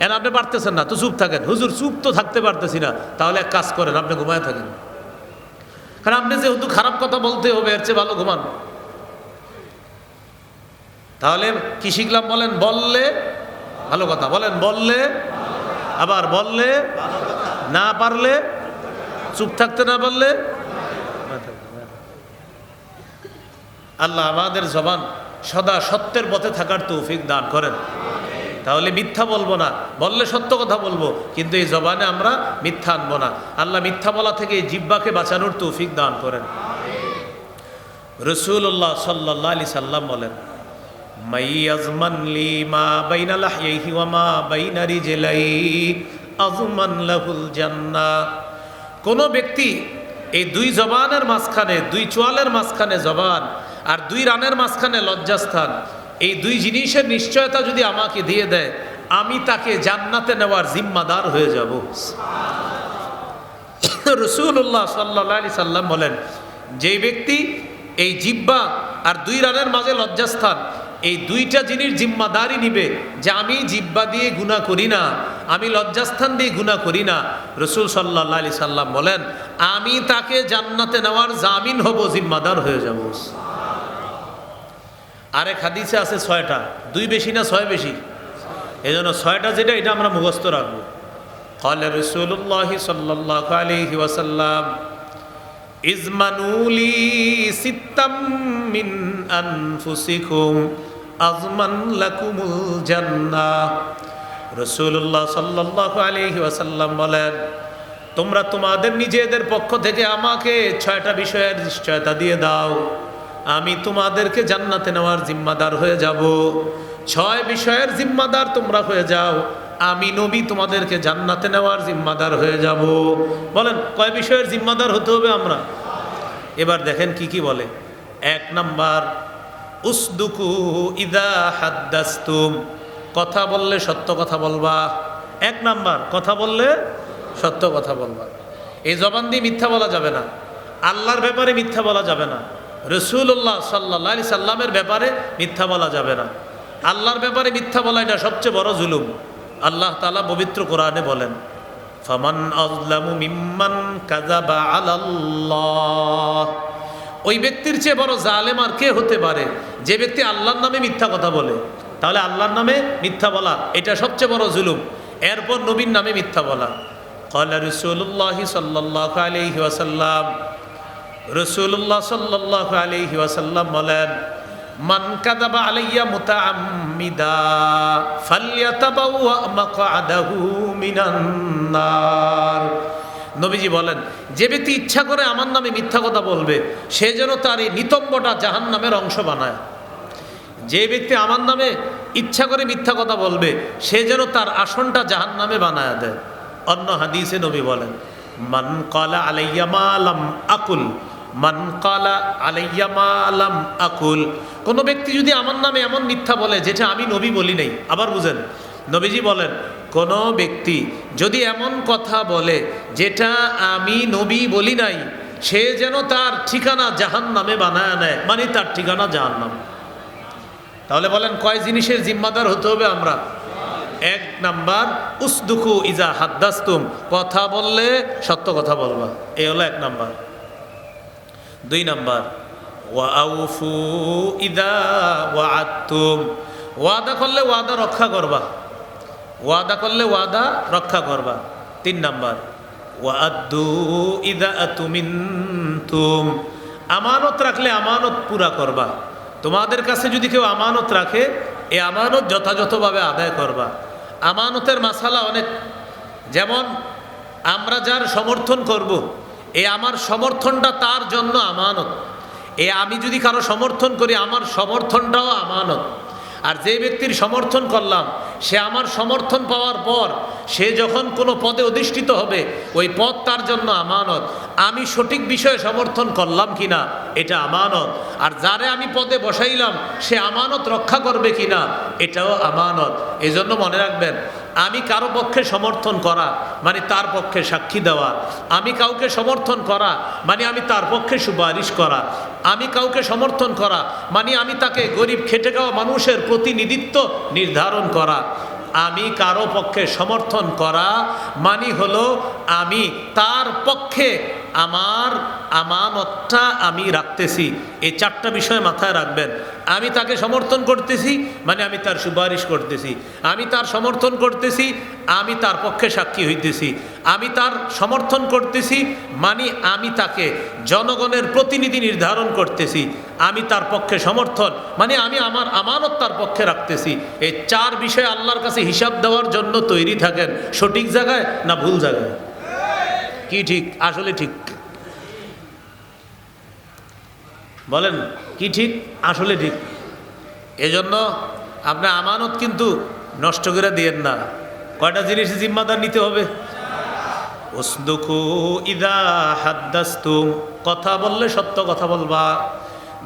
এর আপনি পারতেছেন না তো চুপ থাকেন। হুজুর চুপ তো থাকতে পারতেছি না, তাহলে এক কাজ করেন, আপনি ঘুমায় থাকেন। কারণ আপনি যেহেতু খারাপ কথা বলতে হবে, এর চেয়ে ভালো ঘুমান। তাহলে কি শিখলাম বলেন? বললে ভালো কথা বলেন, বললে আবার বললে, না পারলে চুপ থাকতে না পারলে। আল্লাহ আমাদের জবান সদা সত্যের পথে থাকার তৌফিক দান করেন। তাহলে মিথ্যা বলবো না, বললে সত্য কথা বলবো, কিন্তু এই জবানে আমরা মিথ্যা আনবো না। আল্লাহ মিথ্যা বলা থেকে এই জিহ্বাকে বাঁচানোর তৌফিক দান করেন। রাসূলুল্লাহ সাল্লাল্লাহু আলাইহি সাল্লাম বলেন, মাইয়াজমান লি মা বাইনা লাহইহি ওয়া মা বাইনা রিজলাইহি আযমান লাহুল জান্নাহ। কোন ব্যক্তি এই দুই জবানের মাঝখানে, দুই চোয়ালের মাঝখানে জবান আর দুই রানের মাঝখানে লজ্জাস্থান, এই দুই জিনিসের নিশ্চয়তা যদি আমাকে দিয়ে দেয়, আমি তাকে জান্নাতে নেওয়ার জিম্মাদার হয়ে যাব। রাসূলুল্লাহ সাল্লাল্লাহু আলাইহি সাল্লাম বলেন, যেই ব্যক্তি এই জিহ্বা আর দুই রানের মাঝে লজ্জাস্থান, এই দুইটা জিনিস জিম্মাদারি নিবে যে আমি জিহ্বা দিয়ে গুনাহ করি না, আমি লজ্জাস্থান দিয়ে গুনাহ করি না, রাসূল সাল্লাল্লাহু আলাইহি সাল্লাম বলেন আমি তাকে জান্নাতে নেওয়ার জামিন হব, জিম্মাদার হয়ে যাব। আরেক হাদিসে আছে 6টা, 2 বেশি না 6 বেশি, এই জন্য 6টা যেটা এটা আমরা মুখস্থ রাখবো। ক্বালা রাসূলুল্লাহ সাল্লাল্লাহু আলাইহি ওয়াসাল্লাম, ইজমানুলি সিত্তাম মিন আনফুসিকুম আযমান লাকুমুল জান্নাহ। রাসূলুল্লাহ সাল্লাল্লাহু আলাইহি ওয়াসাল্লাম বলেন, তোমরা তোমাদের নিজেদের পক্ষ থেকে আমাকে 6টা বিষয়ের নিশ্চয়তা দিয়ে দাও, আমি তোমাদেরকে জান্নাতে নেওয়ার জিম্মাদার হয়ে যাব। 6 বিষয়ের জিম্মাদার তোমরা হয়ে যাও, আমি নবী তোমাদেরকে জান্নাতে নেওয়ার জিম্মাদার হয়ে যাব। বলেন কয় বিষয়ের জিম্মাদার হতে হবে আমরা? এবার দেখেন কি কি বলে। 1 নাম্বার, উসদুকু ইদা হাদ্দাসতুম, কথা বললে সত্য কথা বলবা। 1 নাম্বার, কথা বললে সত্য কথা বলবা। এই জবান দিয়ে মিথ্যা বলা যাবে না। আল্লাহর ব্যাপারে মিথ্যা বলা যাবে না, রাসূলুল্লাহ সাল্লাল্লাহু আলাইহি সাল্লামের ব্যাপারে মিথ্যা বলা যাবে না। আল্লাহর ব্যাপারে মিথ্যা বলা এটা সবচেয়ে বড় জুলুম। আল্লাহ তাআলা পবিত্র কোরআনে বলেন, ফামান আযলামু মিম্মান কাযাবা আলাল্লাহ, ওই ব্যক্তির চেয়ে বড় জালেম আর কে হতে পারে যে ব্যক্তি আল্লাহর নামে মিথ্যা কথা বলে। তাহলে আল্লাহর নামে মিথ্যা বলা এটা সবচেয়ে বড় জুলুম। এরপর নবীর নামে মিথ্যা বলা। ক্বালা রাসূলুল্লাহ সাল্লাল্লাহু আলাইহি ওয়াসাল্লাম, রাসূলুল্লাহ সাল্লাল্লাহু আলাইহি ওয়াসাল্লাম বলেন, মান কাযাবা আলাইয়া মুতাআম্মিদা ফালইয়াতাবাওয়া মাকআদাহু মিনান নার। নবীজি বলেন, যে ব্যক্তি ইচ্ছা করে আমার নামে মিথ্যা কথা বলবে সে যেন তার এই নিতম্বটা জাহান্নামের অংশ বানায়। যে ব্যক্তি আমার নামে ইচ্ছা করে মিথ্যা কথা বলবে সে যেন তার আসনটা জাহান্নামে বানায় দেয়। অন্য হাদিসে নবী বলেন, মান ক্বালা আলাইয়া মা লাম আকুল, মান ক্বালা আলাইয়া মা লাম আকুল, কোনো ব্যক্তি যদি আমার নামে এমন মিথ্যা বলে যেটা আমি নবী বলি নাই। আবার বুঝেন, নবীজি বলেন, কোনো ব্যক্তি যদি এমন কথা বলে যেটা আমি নবী বলি নাই সে যেন তার ঠিকানা জাহান্নামে বানায় নেয়, মানে তার ঠিকানা জাহান্নাম। তাহলে বলেন কয় জিনিসের জিম্মাদার হতে হবে আমরা? 1 নাম্বার, উসদুকু ইজা হাদ্দাসতুম, কথা বললে সত্য কথা বলবা, এই হলো 1 নাম্বার। 2 নাম্বার, ওয়াউফু ইদা ওয়াআদতুম, ওয়াদা করলে ওয়াদা রক্ষা করবা, ওয়াদা করলে ওয়াদা রক্ষা করবা। 3 নাম্বার, ওয়াআদ্দু ইদা আতুমিনতুম, আমানত রাখলে আমানত পুরা করবা। তোমাদের কাছে যদি কেউ আমানত রাখে এই আমানত যথাযথভাবে আদায় করবা। আমানতের মাসালা অনেক, যেমন আমরা যার সমর্থন করব এই আমার সমর্থনটা তার জন্য আমানত। আমি যদি কারো সমর্থন করি আমার সমর্থনটাও আমানত। আর যে ব্যক্তির সমর্থন করলাম সে আমার সমর্থন পাওয়ার পর সে যখন কোনো পদে অধিষ্ঠিত হবে ওই পদ তার জন্য আমানত। আমি সঠিক বিষয়ে সমর্থন করলাম কিনা এটা আমানত। আর যারে আমি পদে বসাইলাম সে আমানত রক্ষা করবে কিনা এটাও আমানত। এই জন্য মনে রাখবেন, আমি কারো পক্ষে সমর্থন করা মানে তার পক্ষে সাক্ষী দেওয়া। আমি কাউকে সমর্থন করা মানে আমি তার পক্ষে সুপারিশ করা। আমি কাউকে সমর্থন করা মানে আমি তাকে গরিব খেটে খাওয়া মানুষের প্রতিনিধিত্ব নির্ধারণ করা। আমি কারো পক্ষে সমর্থন করা মানে হলো আমি তার পক্ষে আমার আমানতটা আমি রাখতেছি। এই 4টা বিষয় মাথায় রাখবেন। আমি তাকে সমর্থন করতেছি মানে আমি তার সুপারিশ করতেছি। আমি তার সমর্থন করতেছি আমি তার পক্ষে সাক্ষী হইতেছি। আমি তার সমর্থন করতেছি মানে আমি তাকে জনগণের প্রতিনিধি নির্ধারণ করতেছি। আমি তার পক্ষে সমর্থন মানে আমি আমার আমানত তার পক্ষে রাখতেছি। এই 4 বিষয়ে আল্লাহর কাছে হিসাব দেওয়ার জন্য তৈরি থাকেন। সঠিক জায়গায় না ভুল জায়গায়? কি ঠিক? আসলে ঠিক বলেন, কি ঠিক? আসলে ঠিক। এজন্য আপনার আমানত কিন্তু নষ্ট করে দিয়েন না। কয়টা জিনিস জিম্মাদার নিতে হবে? উসদুকু ইদা হাদ্দাসতুম, কথা বললে সত্য কথা বলবা।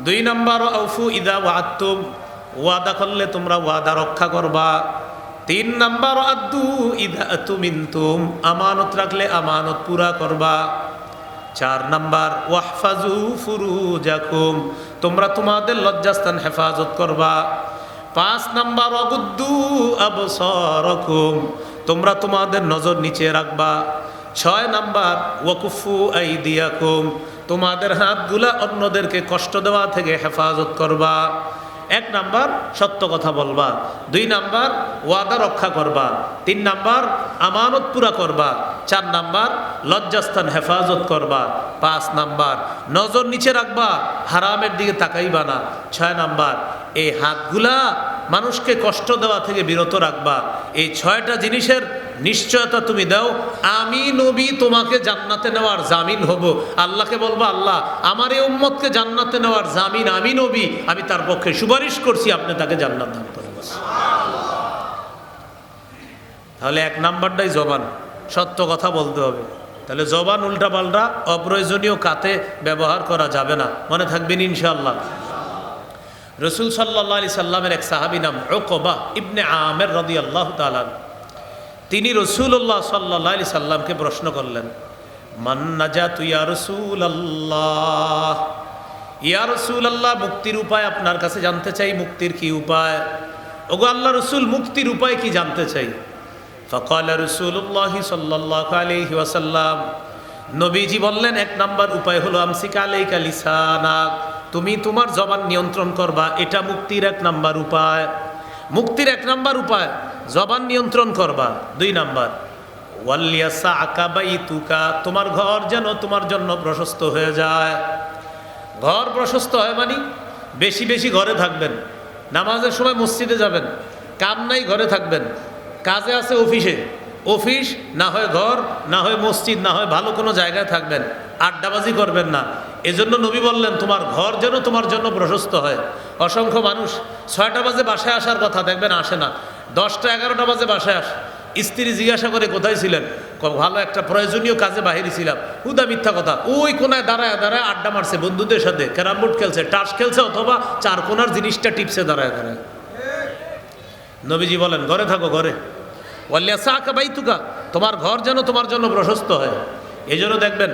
2 নাম্বার, আউফু ইদা ওয়াআদতুম, ওয়াদা করলে তোমরা ওয়াদা রক্ষা করবা। 3 নাম্বার, আদ্দু ইদা আতুমিনতুম, আমানত রাখলে আমানত পুরা করবা। 4 নাম্বার, ওয়াহফাজু ফুরুজাকুম, তোমরা তোমাদের লজ্জাস্থান হেফাজত করবা। 5 নাম্বার, ওয়াগুদ্দু আবসারাকুম, তোমরা তোমাদের নজর নিচে রাখবা। 6 নাম্বার, ওয়াকুফু আইদিয়াকুম, তোমাদের হাতগুলা অন্যদেরকে কষ্ট দেওয়া থেকে হেফাজত করবা। 1 নাম্বার সত্য কথা বলবা। 2 নাম্বার ওয়াদা রক্ষা করবা। 3 নাম্বার আমানত পুরা করবা। 4 নাম্বার লজ্জাস্থান হেফাজত করবা। 5 নাম্বার নজর নিচে রাখবা, হারামের দিকে তাকাইবা না। 6 নাম্বার এই হাতগুলা মানুষকে কষ্ট দেওয়া থেকে বিরত রাখবা। এই 6টা জিনিসের নিশ্চয়তা তুমি দাও, আমি নবী তোমাকে জান্নাতে নেওয়ার জামিন হব। আল্লাহকে বলবো, আল্লাহ আমার এই উম্মতকে জান্নাতে নেওয়ার জামিন আমি নবী, আমি তার পক্ষে সুপারিশ করছি, আপনি তাকে জান্নাত দান করেন। তাহলে 1 নাম্বারটাই জবান, সত্য কথা বলতে হবে। তাহলে জবান উল্টাপাল্টা অপ্রয়োজনীয় কাতে ব্যবহার করা যাবে না, মনে থাকবেন ইনশাআল্লাহ। রসুল সাল্লাল্লাহু আলাইহি সাল্লামের এক সাহাবী নাম উকবা ইবনে আমের রাদিয়াল্লাহু তাআলা, তিনি রসুল্লাহ সাল্লাল্লাহু আলাইহি সাল্লামকে প্রশ্ন করলেন, মান নাজাতু ইয়া রাসূলুল্লাহ, ইয়া রাসূলুল্লাহ মুক্তির উপায় আপনার কাছে জানতে চাই, মুক্তির কি উপায়? ওগো আল্লাহ রসুল, মুক্তির উপায় কি জানতে চাই। ফাকালা রাসূলুল্লাহ সাল্লাল্লাহু আলাইহি ওয়াসাল্লাম, নবীজি বললেন, এক নাম্বার উপায় হলো আমসিক আলাইকা লিসানাক, তুমি তোমার জবান নিয়ন্ত্রণ করবা, এটা মুক্তির এক নাম্বার উপায়। মুক্তির এক নাম্বার উপায় জবান নিয়ন্ত্রণ করবা। দুই নাম্বার ওয়ালিয়াসাকা বাইতুকা, তোমার ঘর যেন তোমার জন্য প্রশস্ত হয়ে যায়। ঘর প্রশস্ত হয় মানে বেশি বেশি ঘরে থাকবেন, নামাজের সময় মসজিদে যাবেন, কাম নাই ঘরে থাকবেন, কাজে আছে অফিসে, অফিস না হয় ঘর না হয় মসজিদ না হয় ভালো কোনো জায়গায় থাকবেন, আড্ডাবাজি করবেন না। এজন্য নবী বললেন তোমার ঘর যেন তোমার জন্য প্রশস্ত হয়। অসংখ্য মানুষ 6টা বাজে বাসায় আসার কথা, দেখবেন আসে না, 10টা 11টা বাজে বাসায় আসে। স্ত্রী জিজ্ঞাসা করে কোথায় ছিলেন, ভালো একটা প্রয়োজনীয় কাজে বাহিরে ছিলাম। হুদা মিথ্যা কথা, ওই কোনায় দাঁড়ায় দাঁড়ায় আড্ডা মারছে বন্ধুদের সাথে, ক্যারাম বোর্ড খেলছে, টাস খেলছে, অথবা চার কোনার জিনিসটা টিপছে দাঁড়ায় দাঁড়ায়। নবীজি বলেন ঘরে থাকো, ঘরে। ওয়ালিয়াসাকা বাইতুকা, তোমার ঘর যেন তোমার জন্য প্রশস্ত হয়। এই জন্য দেখবেন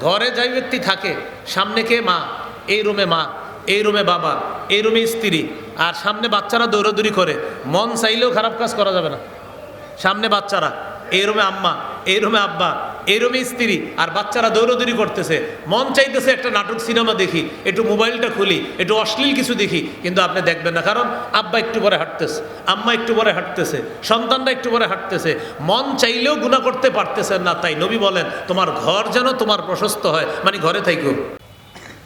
ঘরে যাই ব্যক্তি থাকে, সামনে কে মা, এই রুমে মা, এই রুমে বাবা, এই রুমে স্ত্রী, আর সামনে বাচ্চারা দৌড়াদৌড়ি করে, মন চাইলেও খারাপ কাজ করা যাবে না। সামনে বাচ্চারা, এই রুমে আম্মা, এই রুমে আব্বা, এই রুমে স্ত্রী, আর বাচ্চারা দৌড়াদৌড়ি করতেছে, মন চাইতেছে একটা নাটক সিনেমা দেখি, একটু মোবাইলটা খুলি, একটু অশ্লীল কিছু দেখি, কিন্তু আপনি দেখবেন না, কারণ আব্বা একটু পরে হাঁটতেছে, আম্মা একটু পরে হাঁটতেছে, সন্তানরা একটু পরে হাঁটতেছে, মন চাইলেও গুনাহ করতে পারতেছেন না। তাই নবী বলেন তোমার ঘর যেন তোমার প্রশস্ত হয়, মানে ঘরে থাইকো।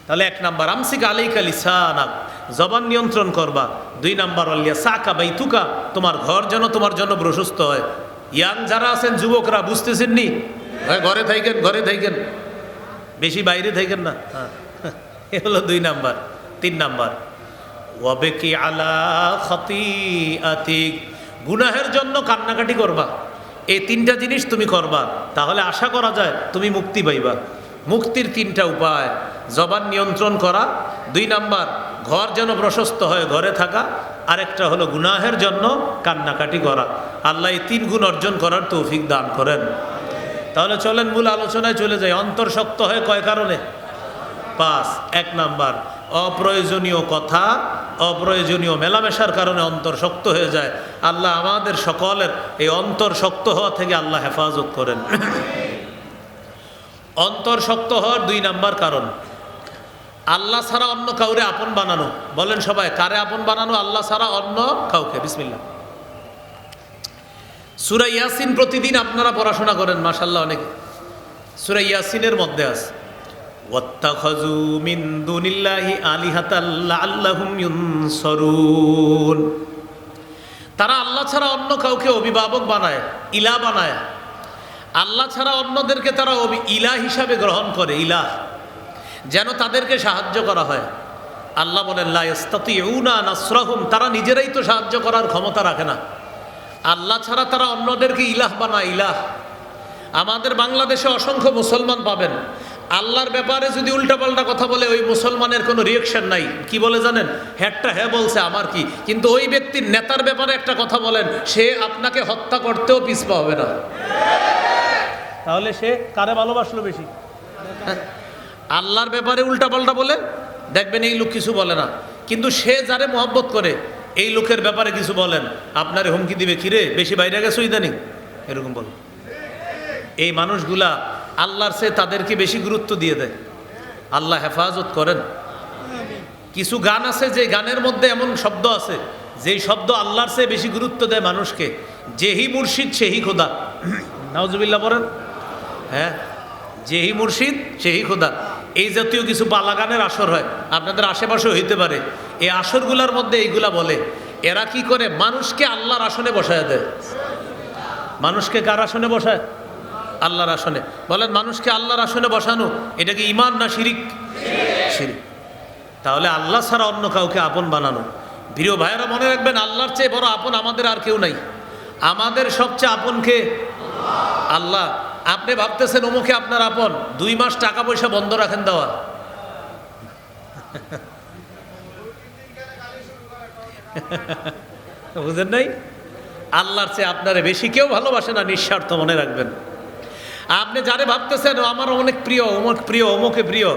তাহলে এক নাম্বার আমসিক আলাইকা লিসানাক, জবান নিয়ন্ত্রণ করবা। দুই নাম্বার ওয়ালিয়াসাকা বাইতুকা, তোমার ঘর যেন তোমার জন্য প্রশস্ত হয়। ইয়াং যারা আছেন যুবকরা, বুঝতেছেন নি, ঘরে থাকেন, ঘরে থাকেন, বেশি বাইরে থাকেন না। হ্যাঁ, এ হলো 2 নাম্বার। 3 নাম্বার ওয়াবেকি আলা খাতিআতিক, গুনাহের জন্য কান্নাকাটি করবা। এই 3টা জিনিস তুমি করবা, তাহলে আশা করা যায় তুমি মুক্তি পাইবা। মুক্তির 3টা উপায়, জবান নিয়ন্ত্রণ করা, 2 নাম্বার ঘর যেন প্রশস্ত হয়, ঘরে থাকা, আরেকটা হলো গুনাহের জন্য কান্নাকাটি করা। আল্লাহ এই 3 গুণ অর্জন করার তৌফিক দান করেন। তাহলে চলেন মূল আলোচনায় চলে যাই। অন্তর শক্ত হয় কয় কারণে? 5। 1 নাম্বার অপ্রয়োজনীয় কথা, অপ্রয়োজনীয় মেলামেশার কারণে অন্তর শক্ত হয়ে যায়। আল্লাহ আমাদের সকলের এই অন্তর শক্ত হওয়া থেকে আল্লাহ হেফাজত করেন। অন্তর শক্ত হওয়ার 2 নাম্বার কারণ আল্লাহ ছাড়া অন্য কাউরে আপন বানানো। বলেন সবাই, কারে আপন বানানো? আল্লাহ ছাড়া অন্য কাউকে। বিসমিল্লাহ। সূরা ইয়াসিন প্রতিদিন আপনারা পড়াশোনা করেন মাশাআল্লাহ অনেকে। সূরা ইয়াসিনের মধ্যে আছে ওয়াত্তাখাযু মিন দুনিল্লাহি আলিহাতাল লাআল্লাহুম ইউনসারুন, তারা আল্লাহ ছাড়া অন্য কাউকে অভিভাবক বানায়, ইলাহ বানায়। আল্লাহ ছাড়া অন্যদেরকে তারা ইলাহ হিসাবে গ্রহণ করে, ইলাহ, যেন তাদেরকে সাহায্য করা হয়। আল্লাহ বলেন লা ইস্তাতিউনা নাসরাহুম, তারা নিজেরাই তো সাহায্য করার ক্ষমতা রাখে না। আল্লাহ ছাড়া তারা অন্যদেরকে ইলাহ বানায়, ইলাহ। আমাদের বাংলাদেশে অসংখ্য মুসলমান পাবেন, আল্লাহর ব্যাপারে যদি উল্টাপাল্টা কথা বলে ওই মুসলমানের কোনো রিয়েকশন নাই। কি বলে জানেন? হ্যাটটা হ্যাঁ বলছে, আমার কি। কিন্তু ওই ব্যক্তির নেতার ব্যাপারে একটা কথা বলেন, সে আপনাকে হত্যা করতেও পিছপা হবে না। তাহলে সে কারে ভালোবাসলো বেশি? আল্লাহর ব্যাপারে উল্টাপাল্টা বলে দেখবেন এই লোক কিছু বলে না, কিন্তু সে যারে মহব্বত করে এই লোকের ব্যাপারে কিছু বলেন, আপনারে হুমকি দিবে, কিরে বেশি বাইরে গেছো ইদানিং, এরকম বল। এই মানুষগুলা আল্লাহর চেয়ে তাদেরকে বেশি গুরুত্ব দিয়ে দেয়। আল্লাহ হেফাজত করেন। কিছু গান আছে যে গানের মধ্যে এমন শব্দ আছে যেই শব্দ আল্লাহর চেয়ে বেশি গুরুত্ব দেয় মানুষকে। যেহি মুর্শিদ সেহি খোদা, নাউজুবিল্লাহ বলেন। হ্যাঁ, যেহি মুর্শিদ সেহি খোদা, এই জাতীয় কিছু পালা গানের আসর হয়, আপনাদের আশেপাশে হইতে পারে। এই আসরগুলোর মধ্যে এইগুলা বলে। এরা কি করে? মানুষকে আল্লাহর আসনে বসায় দেয়। মানুষকে কার আসনে বসায়? আল্লাহর আসনে। বলেন, মানুষকে আল্লাহর আসনে বসানো এটা কি ঈমান না শিরিক? শিরিক। তাহলে আল্লাহ ছাড়া অন্য কাউকে আপন বানানো। প্রিয় ভাইয়েরা মনে রাখবেন, আল্লাহর চেয়ে বড় আপন আমাদের আর কেউ নাই। আমাদের সবচেয়ে আপন কে? আল্লাহ। আপনি ভাবতেছেন অমুকে আপনার আপন, 2 মাস টাকা পয়সা বন্ধ রাখেন দেওয়া। বুঝেন নাই? আল্লাহর চেয়ে আপনারে বেশি কেউ ভালোবাসে না, নিঃস্বার্থ মনে রাখবেন। আপনি যারে ভাবতেছেন আমার অনেক প্রিয়, অমুক প্রিয়, অমুকে প্রিয়,